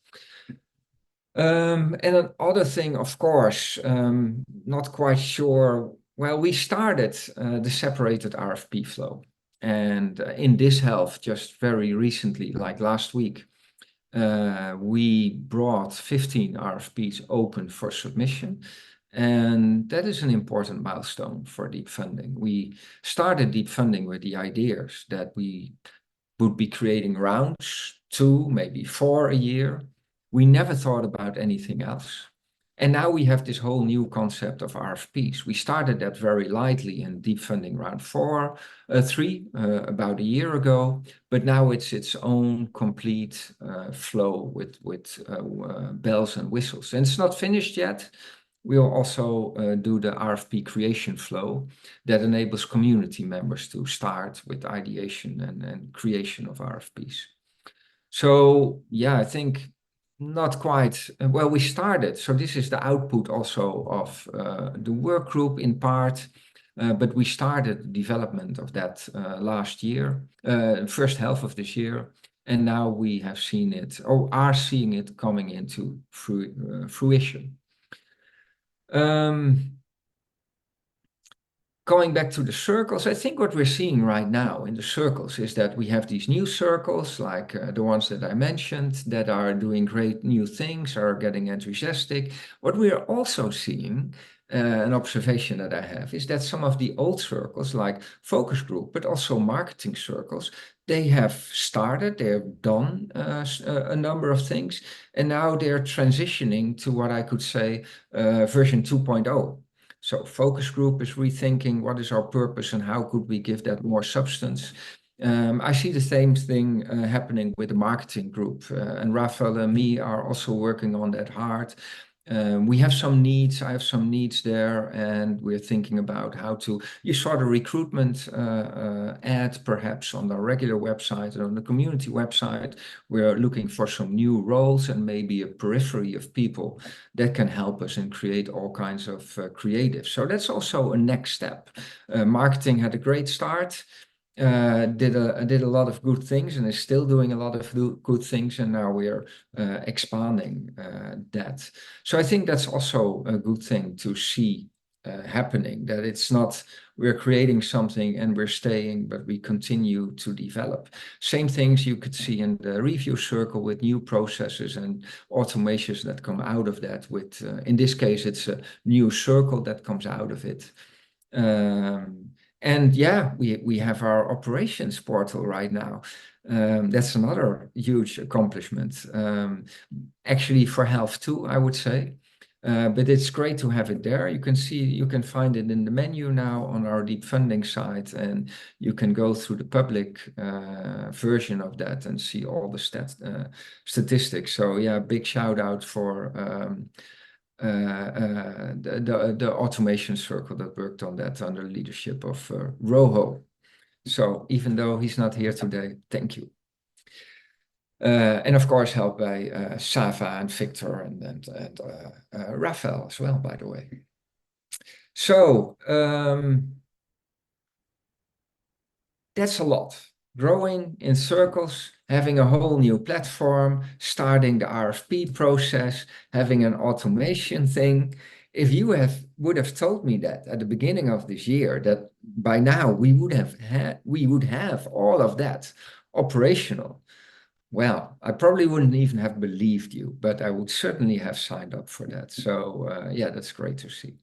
And another thing, of course, not quite sure. Well, we started the separated RFP flow. And in this half, just very recently, like last week, we brought 15 RFPs open for submission. And that is an important milestone for deep funding. We started deep funding with the ideas that we would be creating rounds 2, maybe 4 a year. We never thought about anything else. And now we have this whole new concept of RFPs. We started that very lightly in Deep Funding Round 3 about a year ago, but now it's its own complete flow with bells and whistles. And it's not finished yet. We'll also do the RFP creation flow that enables community members to start with ideation and creation of RFPs. So yeah, I think not quite. Well, we started. So this is the output also of the work group in part, but we started the development of that last year, first half of this year, and now we have seen it, or are seeing it coming into fruition. Going back to the circles, I think what we're seeing right now in the circles is that we have these new circles, like the ones that I mentioned, that are doing great new things, are getting enthusiastic. What we are also seeing, an observation that I have, is that some of the old circles, like focus group, but also marketing circles, they have started, they have done a number of things, and now they're transitioning to what I could say version 2.0. So focus group is rethinking what is our purpose and how could we give that more substance. I see the same thing happening with the marketing group, and Rafael and me are also working on that hard. We have some needs, I have some needs there, and we're thinking about how to, you saw the recruitment ad perhaps on the regular website and on the community website. We're looking for some new roles and maybe a periphery of people that can help us and create all kinds of creative. So that's also a next step. Marketing had a great start. Did a lot of good things and is still doing a lot of good things, and now we are expanding that. So I think that's also a good thing to see happening, that it's not we're creating something and we're staying, but we continue to develop. Same things you could see in the review circle with new processes and automations that come out of that with, in this case, it's a new circle that comes out of it. And yeah, we have our operations portal right now. That's another huge accomplishment. Actually for health too, I would say. But it's great to have it there. You can find it in the menu now on our deep funding site, and you can go through the public version of that and see all the statistics. So yeah, big shout out for the automation circle that worked on that under the leadership of Roho. So even though he's not here today, thank you. And of course, helped by Sava and Victor and Rafael as well, by the way. So that's a lot. Growing in circles, having a whole new platform, starting the RFP process, having an automation thing. If you would have told me that at the beginning of this year, that by now we would have all of that operational, well, I probably wouldn't even have believed you, but I would certainly have signed up for that. So yeah, that's great to see.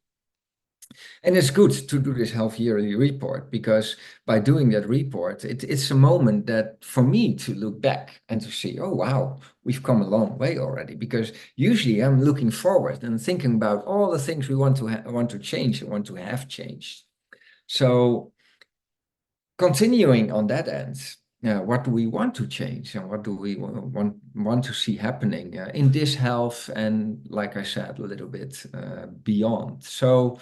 And it's good to do this half-yearly report, because by doing that report, it's a moment that for me to look back and to see, oh, wow, we've come a long way already. Because usually I'm looking forward and thinking about all the things we want to change and want to have changed. So continuing on that end, what do we want to change and what do we want to see happening in this health and, like I said, a little bit beyond. So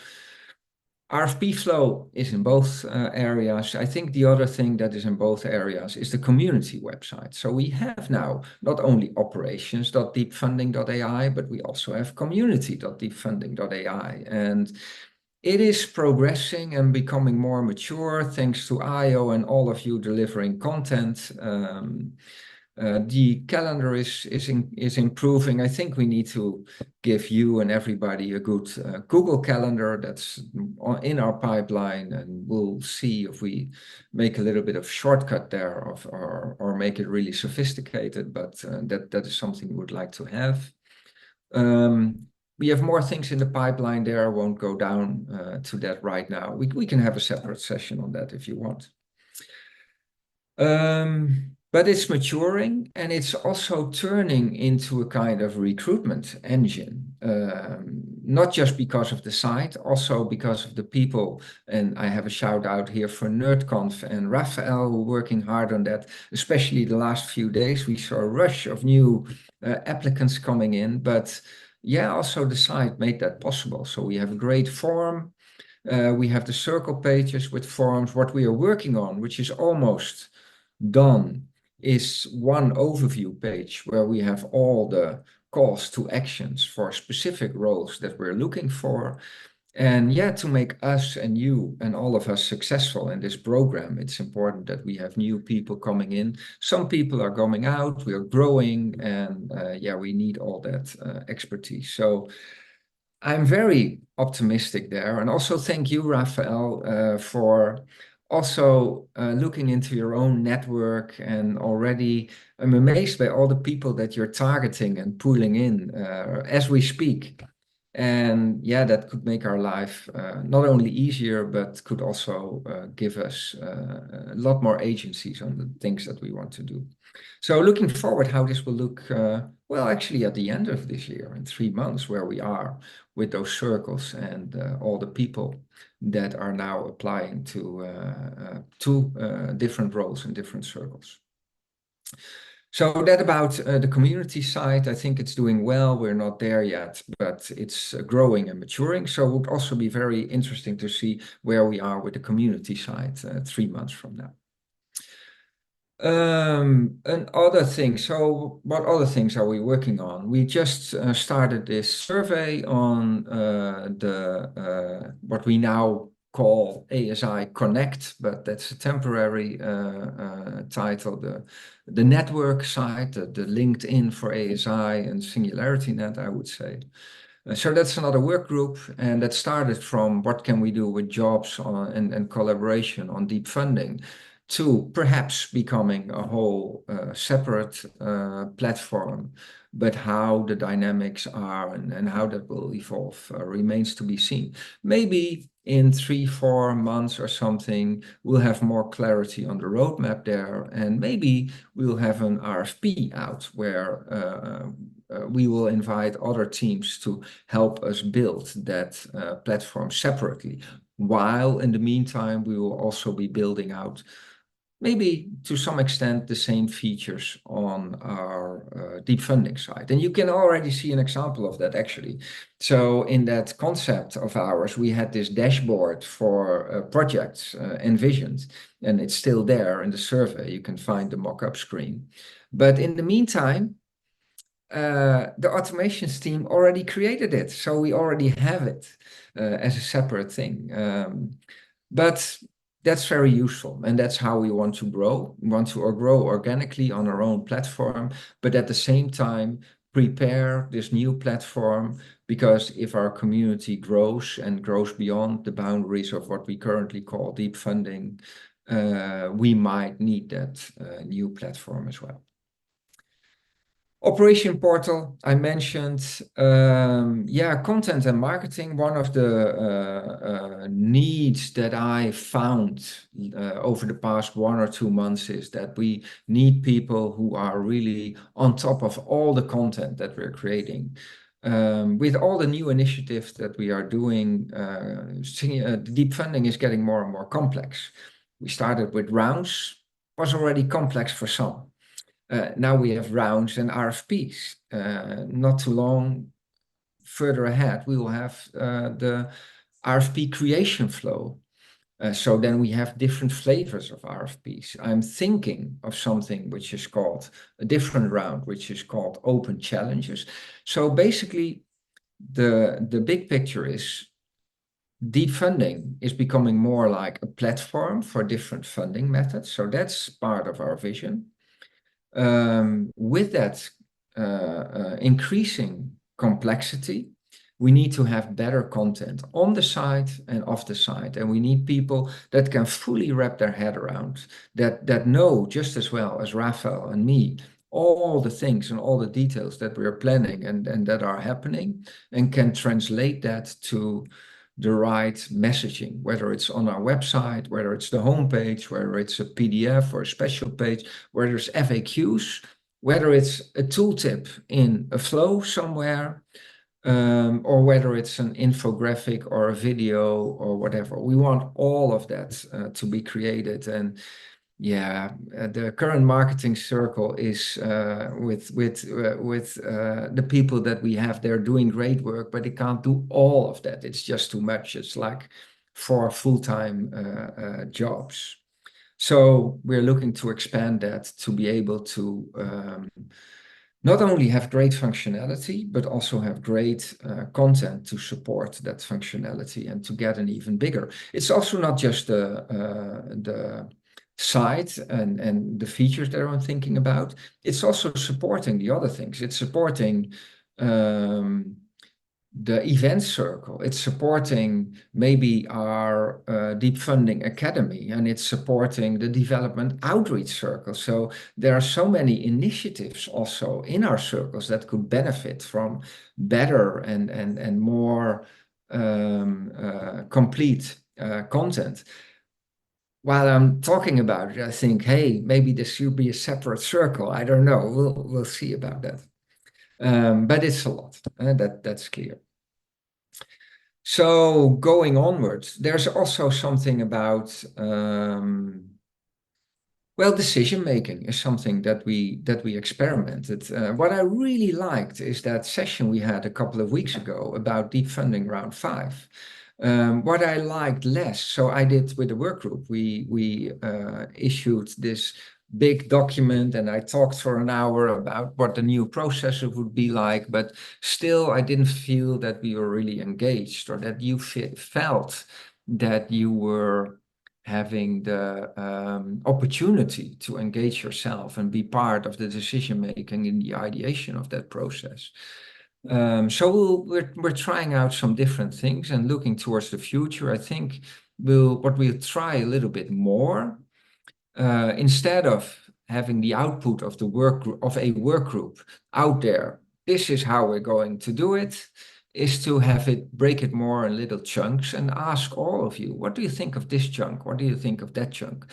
RFP flow is in both areas. I think the other thing that is in both areas is the community website. So we have now not only operations.deepfunding.ai, but we also have community.deepfunding.ai. And it is progressing and becoming more mature thanks to IO and all of you delivering content. The calendar is improving. I think we need to give you and everybody a good Google Calendar that's in our pipeline, and we'll see if we make a little bit of shortcut there or make it really sophisticated, but that is something we would like to have. We have more things in the pipeline there. I won't go down to that right now. We can have a separate session on that if you want. But it's maturing, and it's also turning into a kind of recruitment engine, not just because of the site, also because of the people. And I have a shout out here for NerdConf and Rafael, who are working hard on that. Especially the last few days, we saw a rush of new applicants coming in. But yeah, also the site made that possible. So we have a great forum. We have the circle pages with forums. What we are working on, which is almost done, is one overview page where we have all the calls to actions for specific roles that we're looking for. And yeah, to make us and you and all of us successful in this program, it's important that we have new people coming in. Some people are coming out, we are growing, and yeah, we need all that expertise. So I'm very optimistic there. And also thank you, Rafael, for also looking into your own network. And already I'm amazed by all the people that you're targeting and pulling in as we speak. And yeah, that could make our life not only easier, but could also give us a lot more agencies on the things that we want to do. So looking forward how this will look, well, actually at the end of this year, in 3 months, where we are with those circles and all the people that are now applying to different roles in different circles. So that about the community side, I think it's doing well. We're not there yet, but it's growing and maturing. So it would also be very interesting to see where we are with the community side 3 months from now. Another thing, so what other things are we working on? We just started this survey on what we now call ASI Connect, but that's a temporary title, the network side, the LinkedIn for ASI and SingularityNet, I would say. So that's another work group, and that started from what can we do with jobs and collaboration on deep funding, to perhaps becoming a whole separate platform. But how the dynamics are and how that will evolve remains to be seen. Maybe in 3-4 months or something, we'll have more clarity on the roadmap there, and maybe we'll have an RFP out where we will invite other teams to help us build that platform separately. While in the meantime, we will also be building out, maybe to some extent, the same features on our deep funding side. And you can already see an example of that, actually. So in that concept of ours, we had this dashboard for projects envisioned, and it's still there in the survey. You can find the mock-up screen. But in the meantime, the automations team already created it. So we already have it as a separate thing. But that's very useful, and that's how we want to grow. We want to grow organically on our own platform, but at the same time prepare this new platform, because if our community grows and grows beyond the boundaries of what we currently call deep funding, we might need that new platform as well. Operation portal, I mentioned, yeah, content and marketing. One of the needs that I found over the past 1 or 2 months is that we need people who are really on top of all the content that we're creating. With all the new initiatives that we are doing, deep funding is getting more and more complex. We started with rounds, was already complex for some. Now we have rounds and RFPs. Not too long further ahead, we will have the RFP creation flow. So then we have different flavors of RFPs. I'm thinking of something which is called a different round, which is called open challenges. So basically, the big picture is deep funding is becoming more like a platform for different funding methods. So that's part of our vision. With that increasing complexity, we need to have better content on the site and off the site, and we need people that can fully wrap their head around, that know just as well as Rafael and me all the things and all the details that we are planning and that are happening, and can translate that to the right messaging, whether it's on our website, whether it's the homepage, whether it's a PDF or a special page, whether it's FAQs, whether it's a tooltip in a flow somewhere, or whether it's an infographic or a video or whatever. We want all of that to be created. And yeah, the current marketing circle is with the people that we have. They're doing great work, but they can't do all of that. It's just too much. It's like 4 full-time jobs. So we're looking to expand that to be able to not only have great functionality, but also have great content to support that functionality and to get an even bigger. It's also not just the site and the features that I'm thinking about. It's also supporting the other things. It's supporting the event circle. It's supporting maybe our Deep Funding Academy, and it's supporting the development outreach circle. So there are so many initiatives also in our circles that could benefit from better and more complete content. While I'm talking about it, I think, hey, maybe this should be a separate circle. I don't know. We'll see about that. But it's a lot. That's clear. So going onwards, there's also something about well, decision making is something that we experimented. What I really liked is that session we had a couple of weeks ago about deep funding round 5. What I liked less, so I did with the work group, we issued this big document and I talked for an hour about what the new processor would be like, but still I didn't feel that we were really engaged, or that you felt that you were having the opportunity to engage yourself and be part of the decision making in the ideation of that process. So we're trying out some different things and looking towards the future. I think what we'll try a little bit more, instead of having the output of a work group out there, this is how we're going to do it, is to break it more in little chunks and ask all of you, what do you think of this chunk? What do you think of that chunk?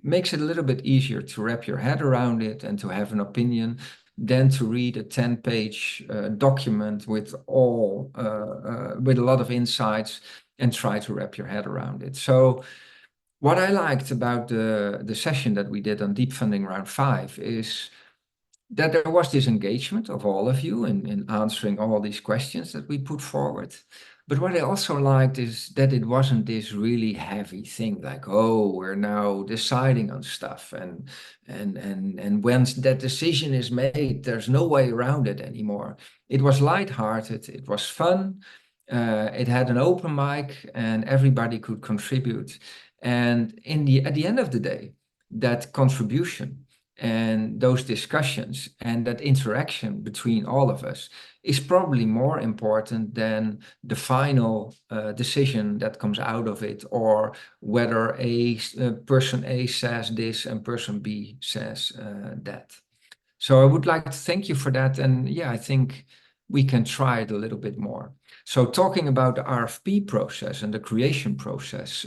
Makes it a little bit easier to wrap your head around it and to have an opinion than to read a 10-page document with a lot of insights and try to wrap your head around it. So what I liked about the session that we did on Deep Funding Round 5 is that there was this engagement of all of you in answering all these questions that we put forward. But what I also liked is that it wasn't this really heavy thing like, oh, we're now deciding on stuff, and when that decision is made, there's no way around it anymore. It was lighthearted, it was fun, it had an open mic, and everybody could contribute. And at the end of the day, that contribution and those discussions and that interaction between all of us is probably more important than the final decision that comes out of it, or whether person A says this and person B says that. So I would like to thank you for that. And yeah, I think we can try it a little bit more. So talking about the RFP process and the creation process,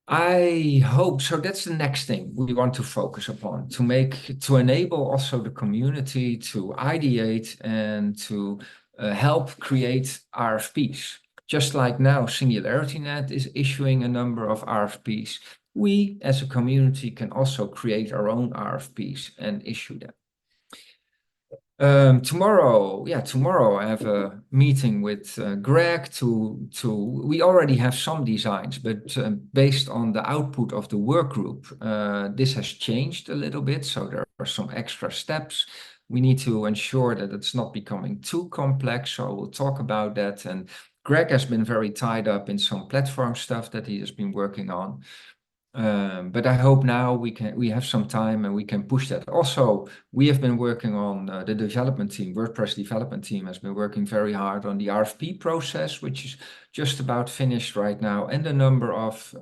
I hope so. That's the next thing we want to focus upon, to enable also the community to ideate and to help create RFPs. Just like now, SingularityNet is issuing a number of RFPs. We as a community can also create our own RFPs and issue them. Tomorrow I have a meeting with Greg we already have some designs, but based on the output of the work group, this has changed a little bit, so there are some extra steps. We need to ensure that it's not becoming too complex, so we'll talk about that. And Greg has been very tied up in some platform stuff that he has been working on. But I hope now we have some time and we can push that. Also, we have been working on the development team, WordPress development team has been working very hard on the RFP process, which is just about finished right now, and a number of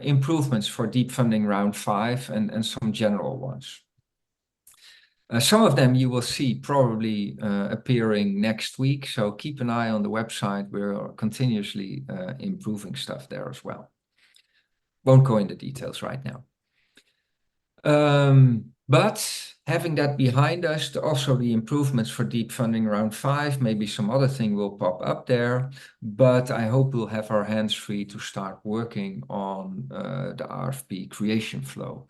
improvements for Deep Funding Round 5 and some general ones. Some of them you will see probably appearing next week, so keep an eye on the website. We're continuously improving stuff there as well. Won't go into details right now. But having that behind us, also the improvements for Deep Funding Round 5, maybe some other thing will pop up there, but I hope we'll have our hands free to start working on the RFP creation flow.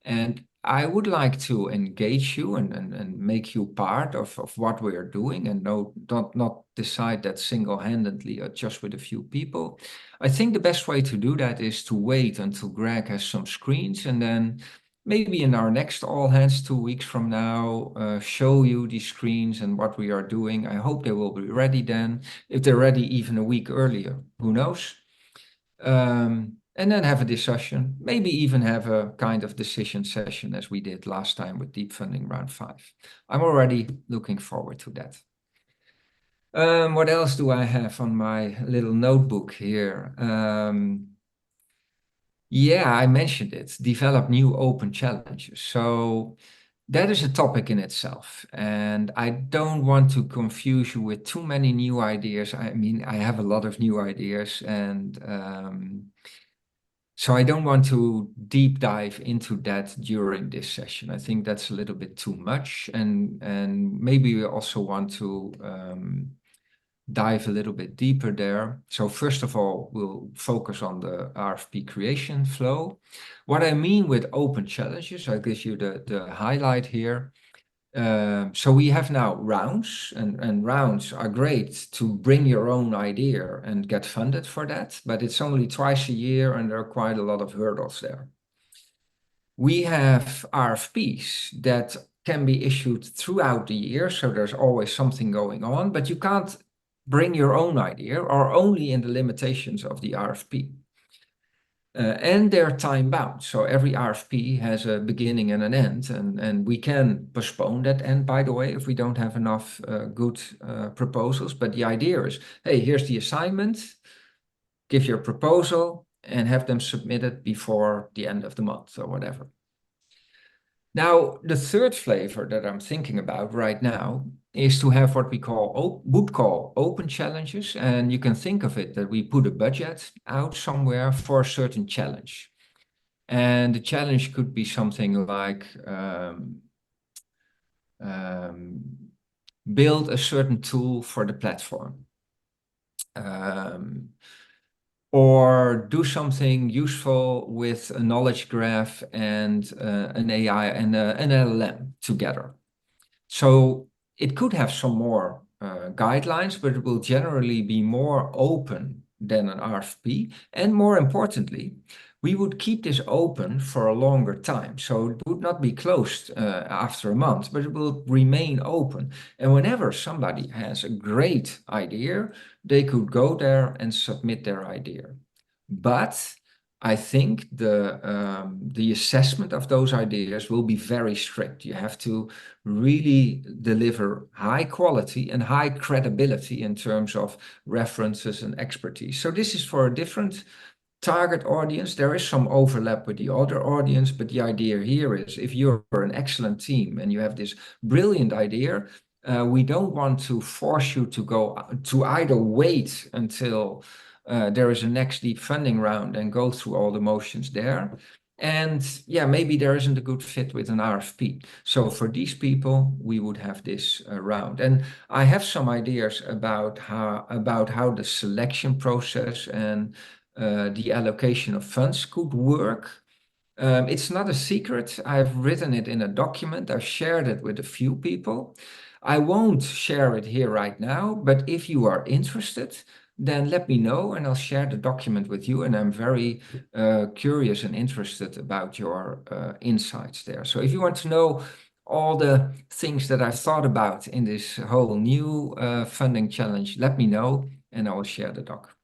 And I would like to engage you and make you part of what we are doing, and not decide that single-handedly or just with a few people. I think the best way to do that is to wait until Greg has some screens, and then maybe in our next all hands 2 weeks from now, show you these screens and what we are doing. I hope they will be ready then. If they're ready even a week earlier, who knows? And then have a discussion, maybe even have a kind of decision session as we did last time with Deep Funding Round 5. I'm already looking forward to that. What else do I have on my little notebook here? Yeah, I mentioned it, develop new open challenges. So that is a topic in itself, and I don't want to confuse you with too many new ideas. I mean, I have a lot of new ideas, and so I don't want to deep dive into that during this session. I think that's a little bit too much, and maybe we also want to dive a little bit deeper there. So first of all, we'll focus on the RFP creation flow. What I mean with open challenges, I'll give you the highlight here. So we have now rounds, and rounds are great to bring your own idea and get funded for that, but it's only twice a year and there are quite a lot of hurdles there. We have RFPs that can be issued throughout the year, so there's always something going on, but you can't bring your own idea or only in the limitations of the RFP. And they're time bound. So every RFP has a beginning and an end, and we can postpone that end, by the way, if we don't have enough good proposals. But the idea is, hey, here's the assignment, give your proposal and have them submitted before the end of the month or whatever. Now, the third flavor that I'm thinking about right now is to have what we would call open challenges. And you can think of it that we put a budget out somewhere for a certain challenge. And the challenge could be something like build a certain tool for the platform. Or do something useful with a knowledge graph and an AI and an LLM together. So it could have some more guidelines, but it will generally be more open than an RFP. And more importantly, we would keep this open for a longer time. So it would not be closed after a month, but it will remain open. And whenever somebody has a great idea, they could go there and submit their idea. But I think the assessment of those ideas will be very strict. You have to really deliver high quality and high credibility in terms of references and expertise. So this is for a different target audience. There is some overlap with the other audience, but the idea here is if you're an excellent team and you have this brilliant idea, we don't want to force you to go to either wait until there is a next deep funding round and go through all the motions there. And yeah, maybe there isn't a good fit with an RFP. So for these people, we would have this round. And I have some ideas about how the selection process and the allocation of funds could work. It's not a secret. I've written it in a document. I've shared it with a few people. I won't share it here right now, but if you are interested, then let me know and I'll share the document with you. And I'm very curious and interested about your insights there. So if you want to know all the things that I've thought about in this whole new funding challenge, let me know and I will share the doc.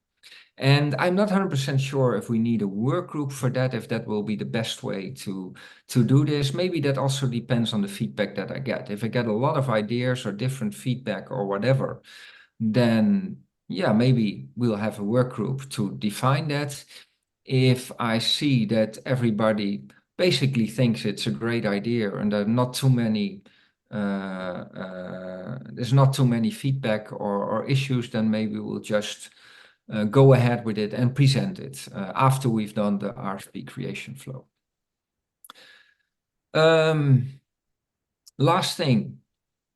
And I'm not 100% sure if we need a work group for that, if that will be the best way to do this. Maybe that also depends on the feedback that I get. If I get a lot of ideas or different feedback or whatever, then yeah, maybe we'll have a work group to define that. If I see that everybody basically thinks it's a great idea and there are not too many there's not too many feedback or issues, then maybe we'll just go ahead with it and present it after we've done the RFP creation flow. Last thing,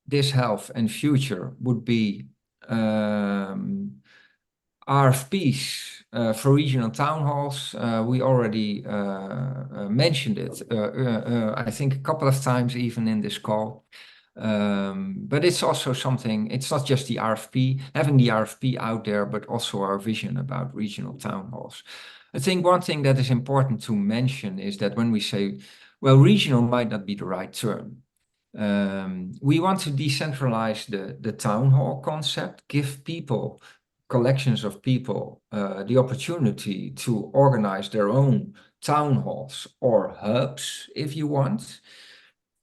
this health and future would be RFPs for regional town halls. We already mentioned it, I think a couple of times even in this call. But it's also something, it's not just the RFP, having the RFP out there, but also our vision about regional town halls. I think one thing that is important to mention is that when we say, well, regional might not be the right term. We want to decentralize the town hall concept, give people, collections of people, the opportunity to organize their own town halls or hubs, if you want.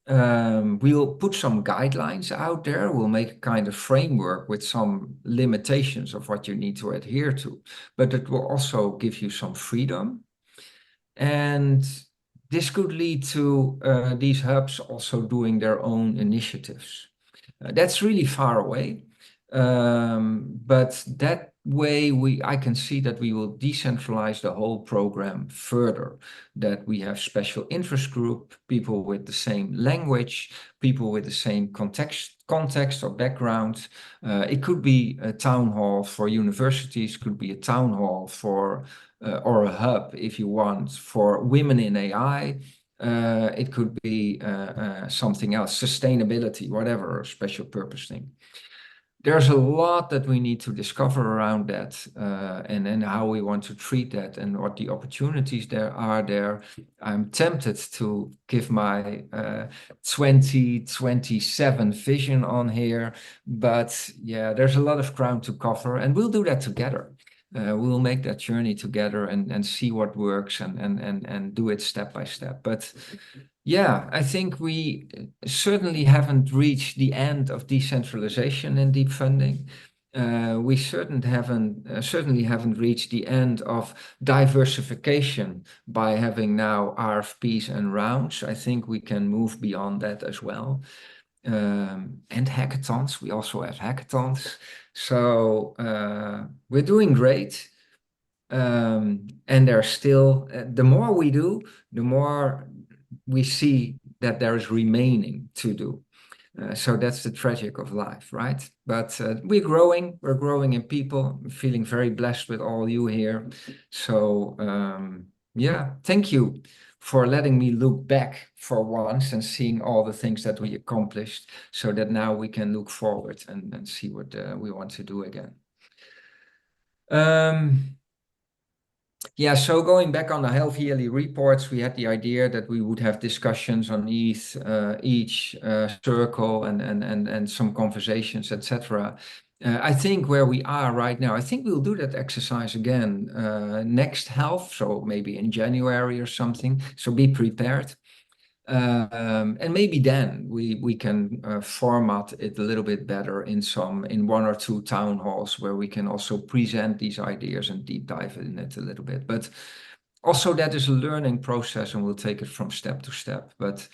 We'll put some guidelines out there. We'll make a kind of framework with some limitations of what you need to adhere to, but it will also give you some freedom. And this could lead to these hubs also doing their own initiatives. That's really far away, but that way I can see that we will decentralize the whole program further, that we have special interest group, people with the same language, people with the same context or background. It could be a town hall for universities, could be a town hall for or a hub, if you want, for women in AI. It could be something else, sustainability, whatever, special purpose thing. There's a lot that we need to discover around that, and then how we want to treat that and what the opportunities there are there. I'm tempted to give my 2027 vision on here, but yeah, there's a lot of ground to cover, and we'll do that together. We'll make that journey together and see what works and do it step by step. But yeah, I think we certainly haven't reached the end of decentralization in deep funding. We certainly haven't reached the end of diversification by having now RFPs and rounds. I think we can move beyond that as well. And hackathons, we also have hackathons. So we're doing great. And there's still, the more we do, the more we see that there is remaining to do. So that's the tragic of life, right? But we're growing in people. I'm feeling very blessed with all you here. So yeah, thank you for letting me look back for once and seeing all the things that we accomplished, so that now we can look forward and see what we want to do again. Yeah, so going back on the health yearly reports, we had the idea that we would have discussions on each circle and some conversations, etc. I think where we are right now, I think we'll do that exercise again next health, so maybe in January or something. So be prepared. And maybe then we can format it a little bit better in one or two town halls where we can also present these ideas and deep dive in it a little bit. But also that is a learning process, and we'll take it from step to step. But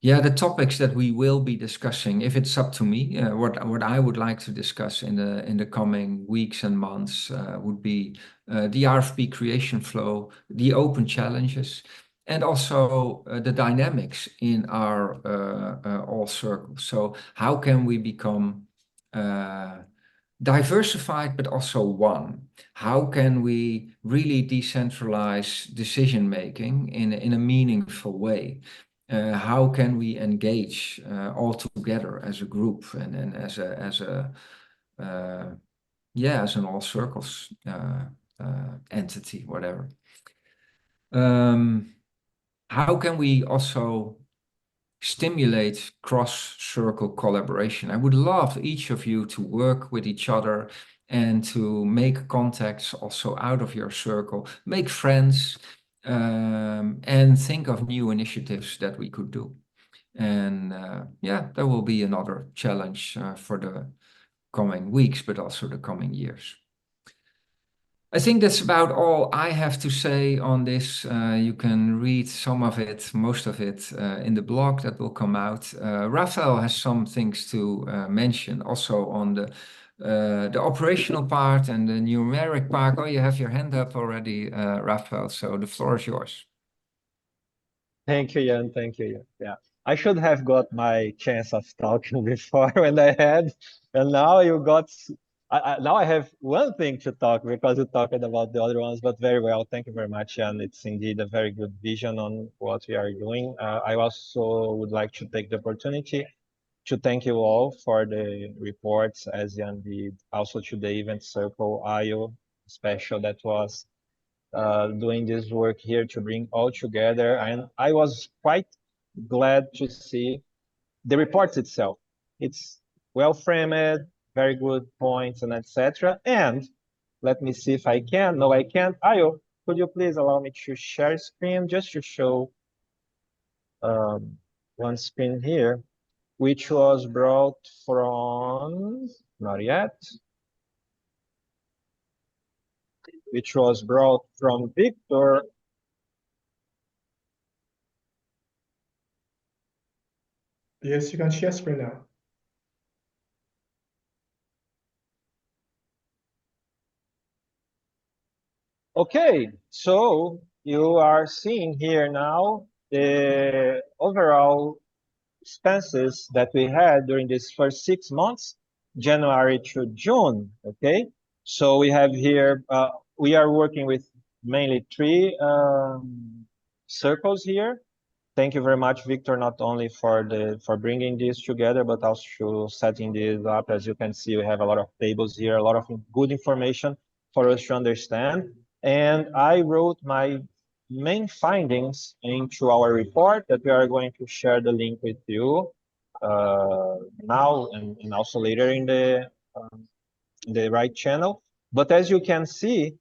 yeah, the topics that we will be discussing, if it's up to me, what I would like to discuss in the coming weeks and months would be the RFP creation flow, the open challenges, and also the dynamics in our all circles. So how can we become diversified but also one? How can we really decentralize decision making in a meaningful way? How can we engage all together as a group and as an all circles entity, whatever. How can we also stimulate cross-circle collaboration? I would love each of you to work with each other and to make contacts also out of your circle, make friends, and think of new initiatives that we could do. And yeah, there will be another challenge for the coming weeks, but also the coming years. I think that's about all I have to say on this. You can read some of it, most of it, in the blog that will come out. Rafael has some things to mention also on the operational part and the numeric part. Oh, you have your hand up already, Rafael, so the floor is yours. Thank you, Jan. Thank you, Jan. Yeah, I should have got my chance of talking before when I had, and now you got. Now I have one thing to talk because you talked about the other ones, but very well. Thank you very much, Jan. It's indeed a very good vision on what we are doing. I also would like to take the opportunity to thank you all for the reports, as Jan did, also to the event circle, IO special that was doing this work here to bring all together. And I was quite glad to see the reports itself. It's well framed, very good points and etc. And let me see if I can. No, I can't. Ayo, could you please allow me to share screen just to show one screen here, which was brought from, not yet, which was brought from Victor. Yes, you can share screen now. Okay, so you are seeing here now the overall expenses that we had during these first 6 months, January to June, okay? So we have here, we are working with mainly three circles here. Thank you very much, Victor, not only for bringing this together, but also setting this up. As you can see, we have a lot of tables here, a lot of good information for us to understand. And I wrote my main findings into our report that we are going to share the link with you now and also later in the right channel. But as you can see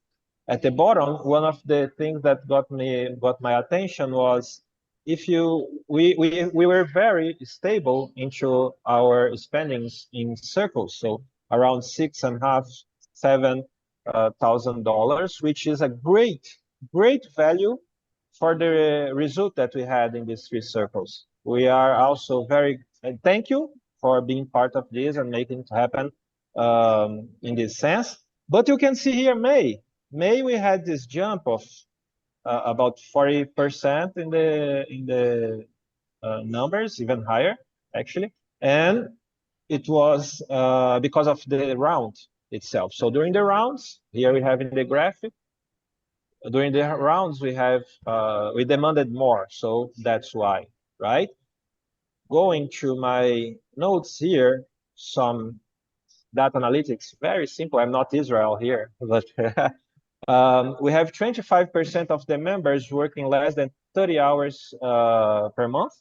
at the bottom, one of the things that got my attention was we were very stable into our spendings in circles, so around $6,500, $7,000, which is a great value for the result that we had in these three circles. We are also thank you for being part of this and making it happen in this sense. But you can see here May we had this jump of about 40% in the numbers, even higher actually, and it was because of the round itself. So during the rounds, here we have in the graphic, during the rounds we demanded more, so that's why, right? Going to my notes here, some data analytics, very simple. I'm not Israel here, but we have 25% of the members working less than 30 hours per month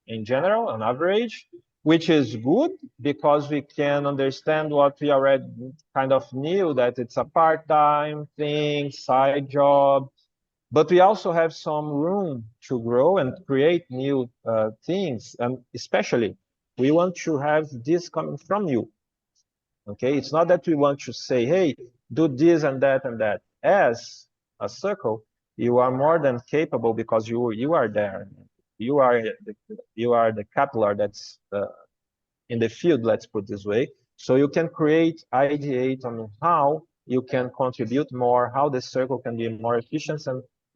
in general, on average, which is good because we can understand what we already kind of knew, that it's a part-time thing, side job, but we also have some room to grow and create new things. And especially, we want to have this coming from you. Okay, it's not that we want to say, hey, do this and that and that. As a circle, you are more than capable because you are there. You are the capillary that's in the field, let's put this way. So you can ideate on how you can contribute more, how the circle can be more efficient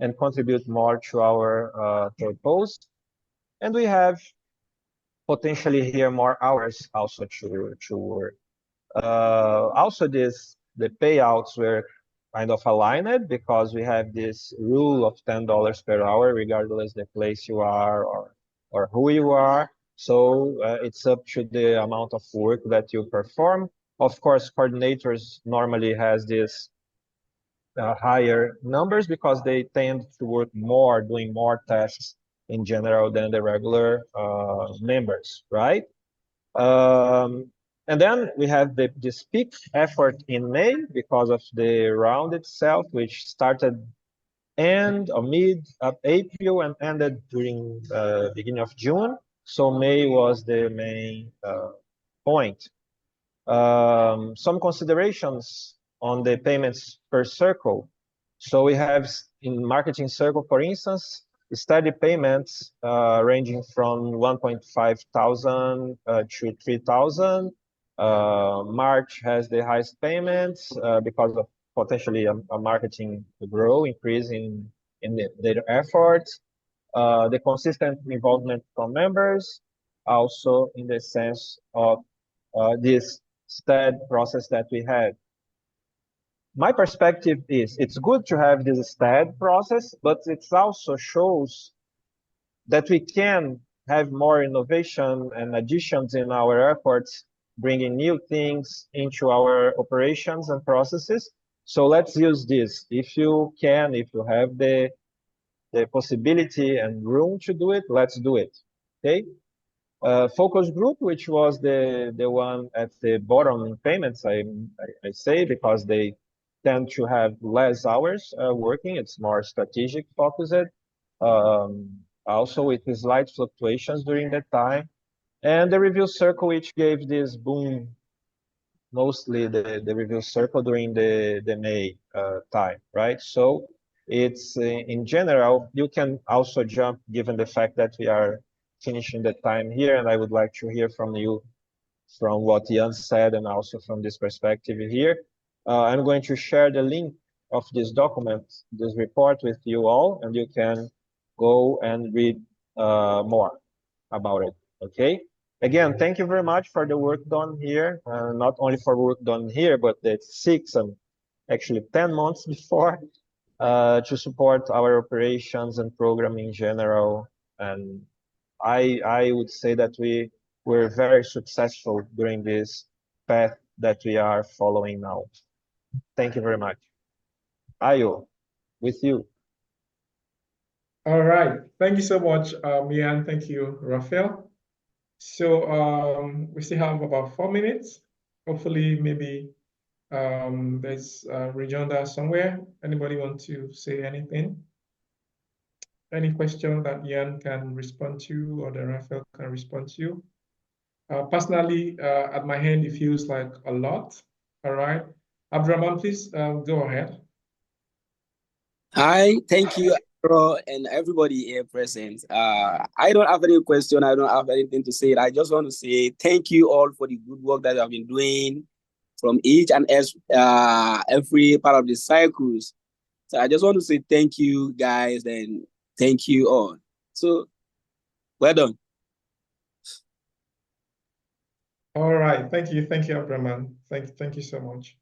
and contribute more to our purpose. And we have potentially here more hours also to work. Also, the payouts were kind of aligned because we have this rule of $10 per hour, regardless the place you are or who you are. So it's up to the amount of work that you perform. Of course, coordinators normally has this higher numbers because they tend to work more, doing more tasks in general than the regular members, right? And then we have this peak effort in May because of the round itself, which started end or mid of April and ended during beginning of June. So May was the main point. Some considerations on the payments per circle. So we have in marketing circle, for instance, steady payments ranging from 1.5 thousand to 3,000. March has the highest payments because of potentially a marketing grow, increase in their efforts. The consistent involvement from members, also in the sense of this steady process that we had. My perspective is it's good to have this steady process, but it also shows that we can have more innovation and additions in our efforts, bringing new things into our operations and processes. So let's use this. If you can, if you have the possibility and room to do it, let's do it. Okay. Focus group, which was the one at the bottom in payments, I say, because they tend to have less hours working. It's more strategic focused. Also with slight fluctuations during that time. And the review circle, which gave this boom, mostly the review circle during the May time, right? So it's in general, you can also jump given the fact that we are finishing the time here, and I would like to hear from you from what Jan said and also from this perspective here. I'm going to share the link of this document, this report with you all, and you can go and read more about it, okay? Again, thank you very much for the work done here, not only for work done here, but the 6 and actually 10 months before to support our operations and program in general. And I would say that we were very successful during this path that we are following now. Thank you very much. Ayo, with you. All right. Thank you so much, Jan. Thank you, Rafael. So we still have about 4 minutes. Hopefully, maybe there's Rejonda somewhere. Anybody want to say anything? Any question that Jan can respond to or that Rafael can respond to? Personally, at my hand, it feels like a lot. All right. Abdurrahman, please go ahead. Hi, thank you, Bro, and everybody here present. I don't have any question. I don't have anything to say. I just want to say thank you all for the good work that you have been doing from each and every part of the cycles. So I just want to say thank you, guys, and thank you all. So, well done. All right. Thank you, Abdurrahman. Thank you so much.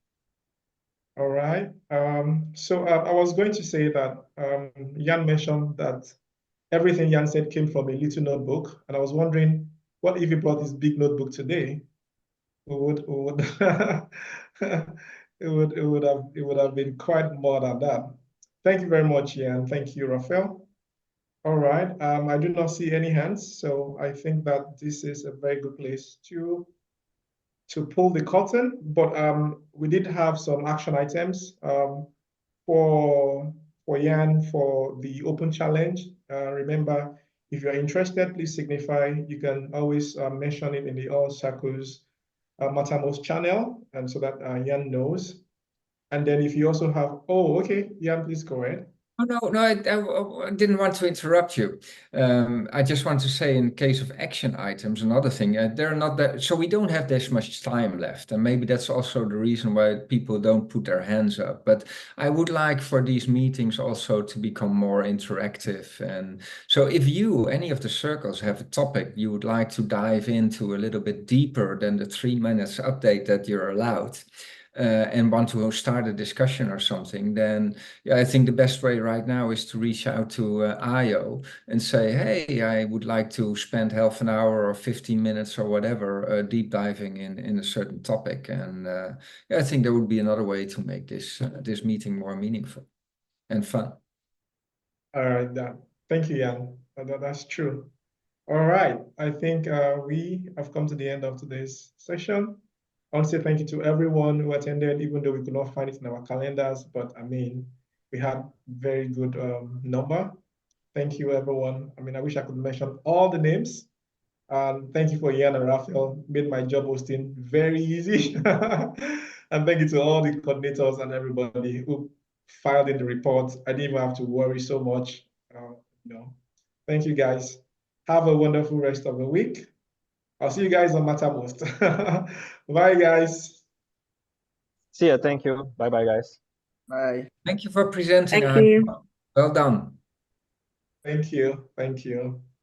All right. So I was going to say that Jan mentioned that everything Jan said came from a little notebook, and I was wondering, what if he brought this big notebook today? It would have been quite more than that. Thank you very much, Jan. Thank you, Rafael. All right. I do not see any hands, so I think that this is a very good place to pull the curtain, but we did have some action items for Jan for the open challenge. Remember, if you're interested, please signify. You can always mention it in the All Circles Mattermost channel, and so that Jan knows. And then if you also have, okay, Jan, please go ahead. Oh, no, I didn't want to interrupt you. I just want to say, in case of action items, another thing, they're not that, so we don't have this much time left, and maybe that's also the reason why people don't put their hands up. But I would like for these meetings also to become more interactive. And so if you, any of the circles, have a topic you would like to dive into a little bit deeper than the 3 minutes update that you're allowed, and want to start a discussion or something, then yeah, I think the best way right now is to reach out to Ayo and say, hey, I would like to spend half an hour or 15 minutes or whatever deep diving in a certain topic. And yeah, I think there would be another way to make this meeting more meaningful and fun. All right, thank you, Jan. That's true. All right, I think we have come to the end of today's session. I want to say thank you to everyone who attended, even though we could not find it in our calendars, but I mean, we had very good number. Thank you, everyone. I mean, I wish I could mention all the names. Thank you for Jan and Rafael, made my job hosting very easy. And thank you to all the coordinators and everybody who filed in the report. I didn't even have to worry so much. Thank you guys. Have a wonderful rest of the week. I'll see you guys on Mattermost. Bye, guys. See ya. Thank you. Bye bye, guys. Bye. Thank you for presenting. Thank you. Well done. Thank you. Thank you.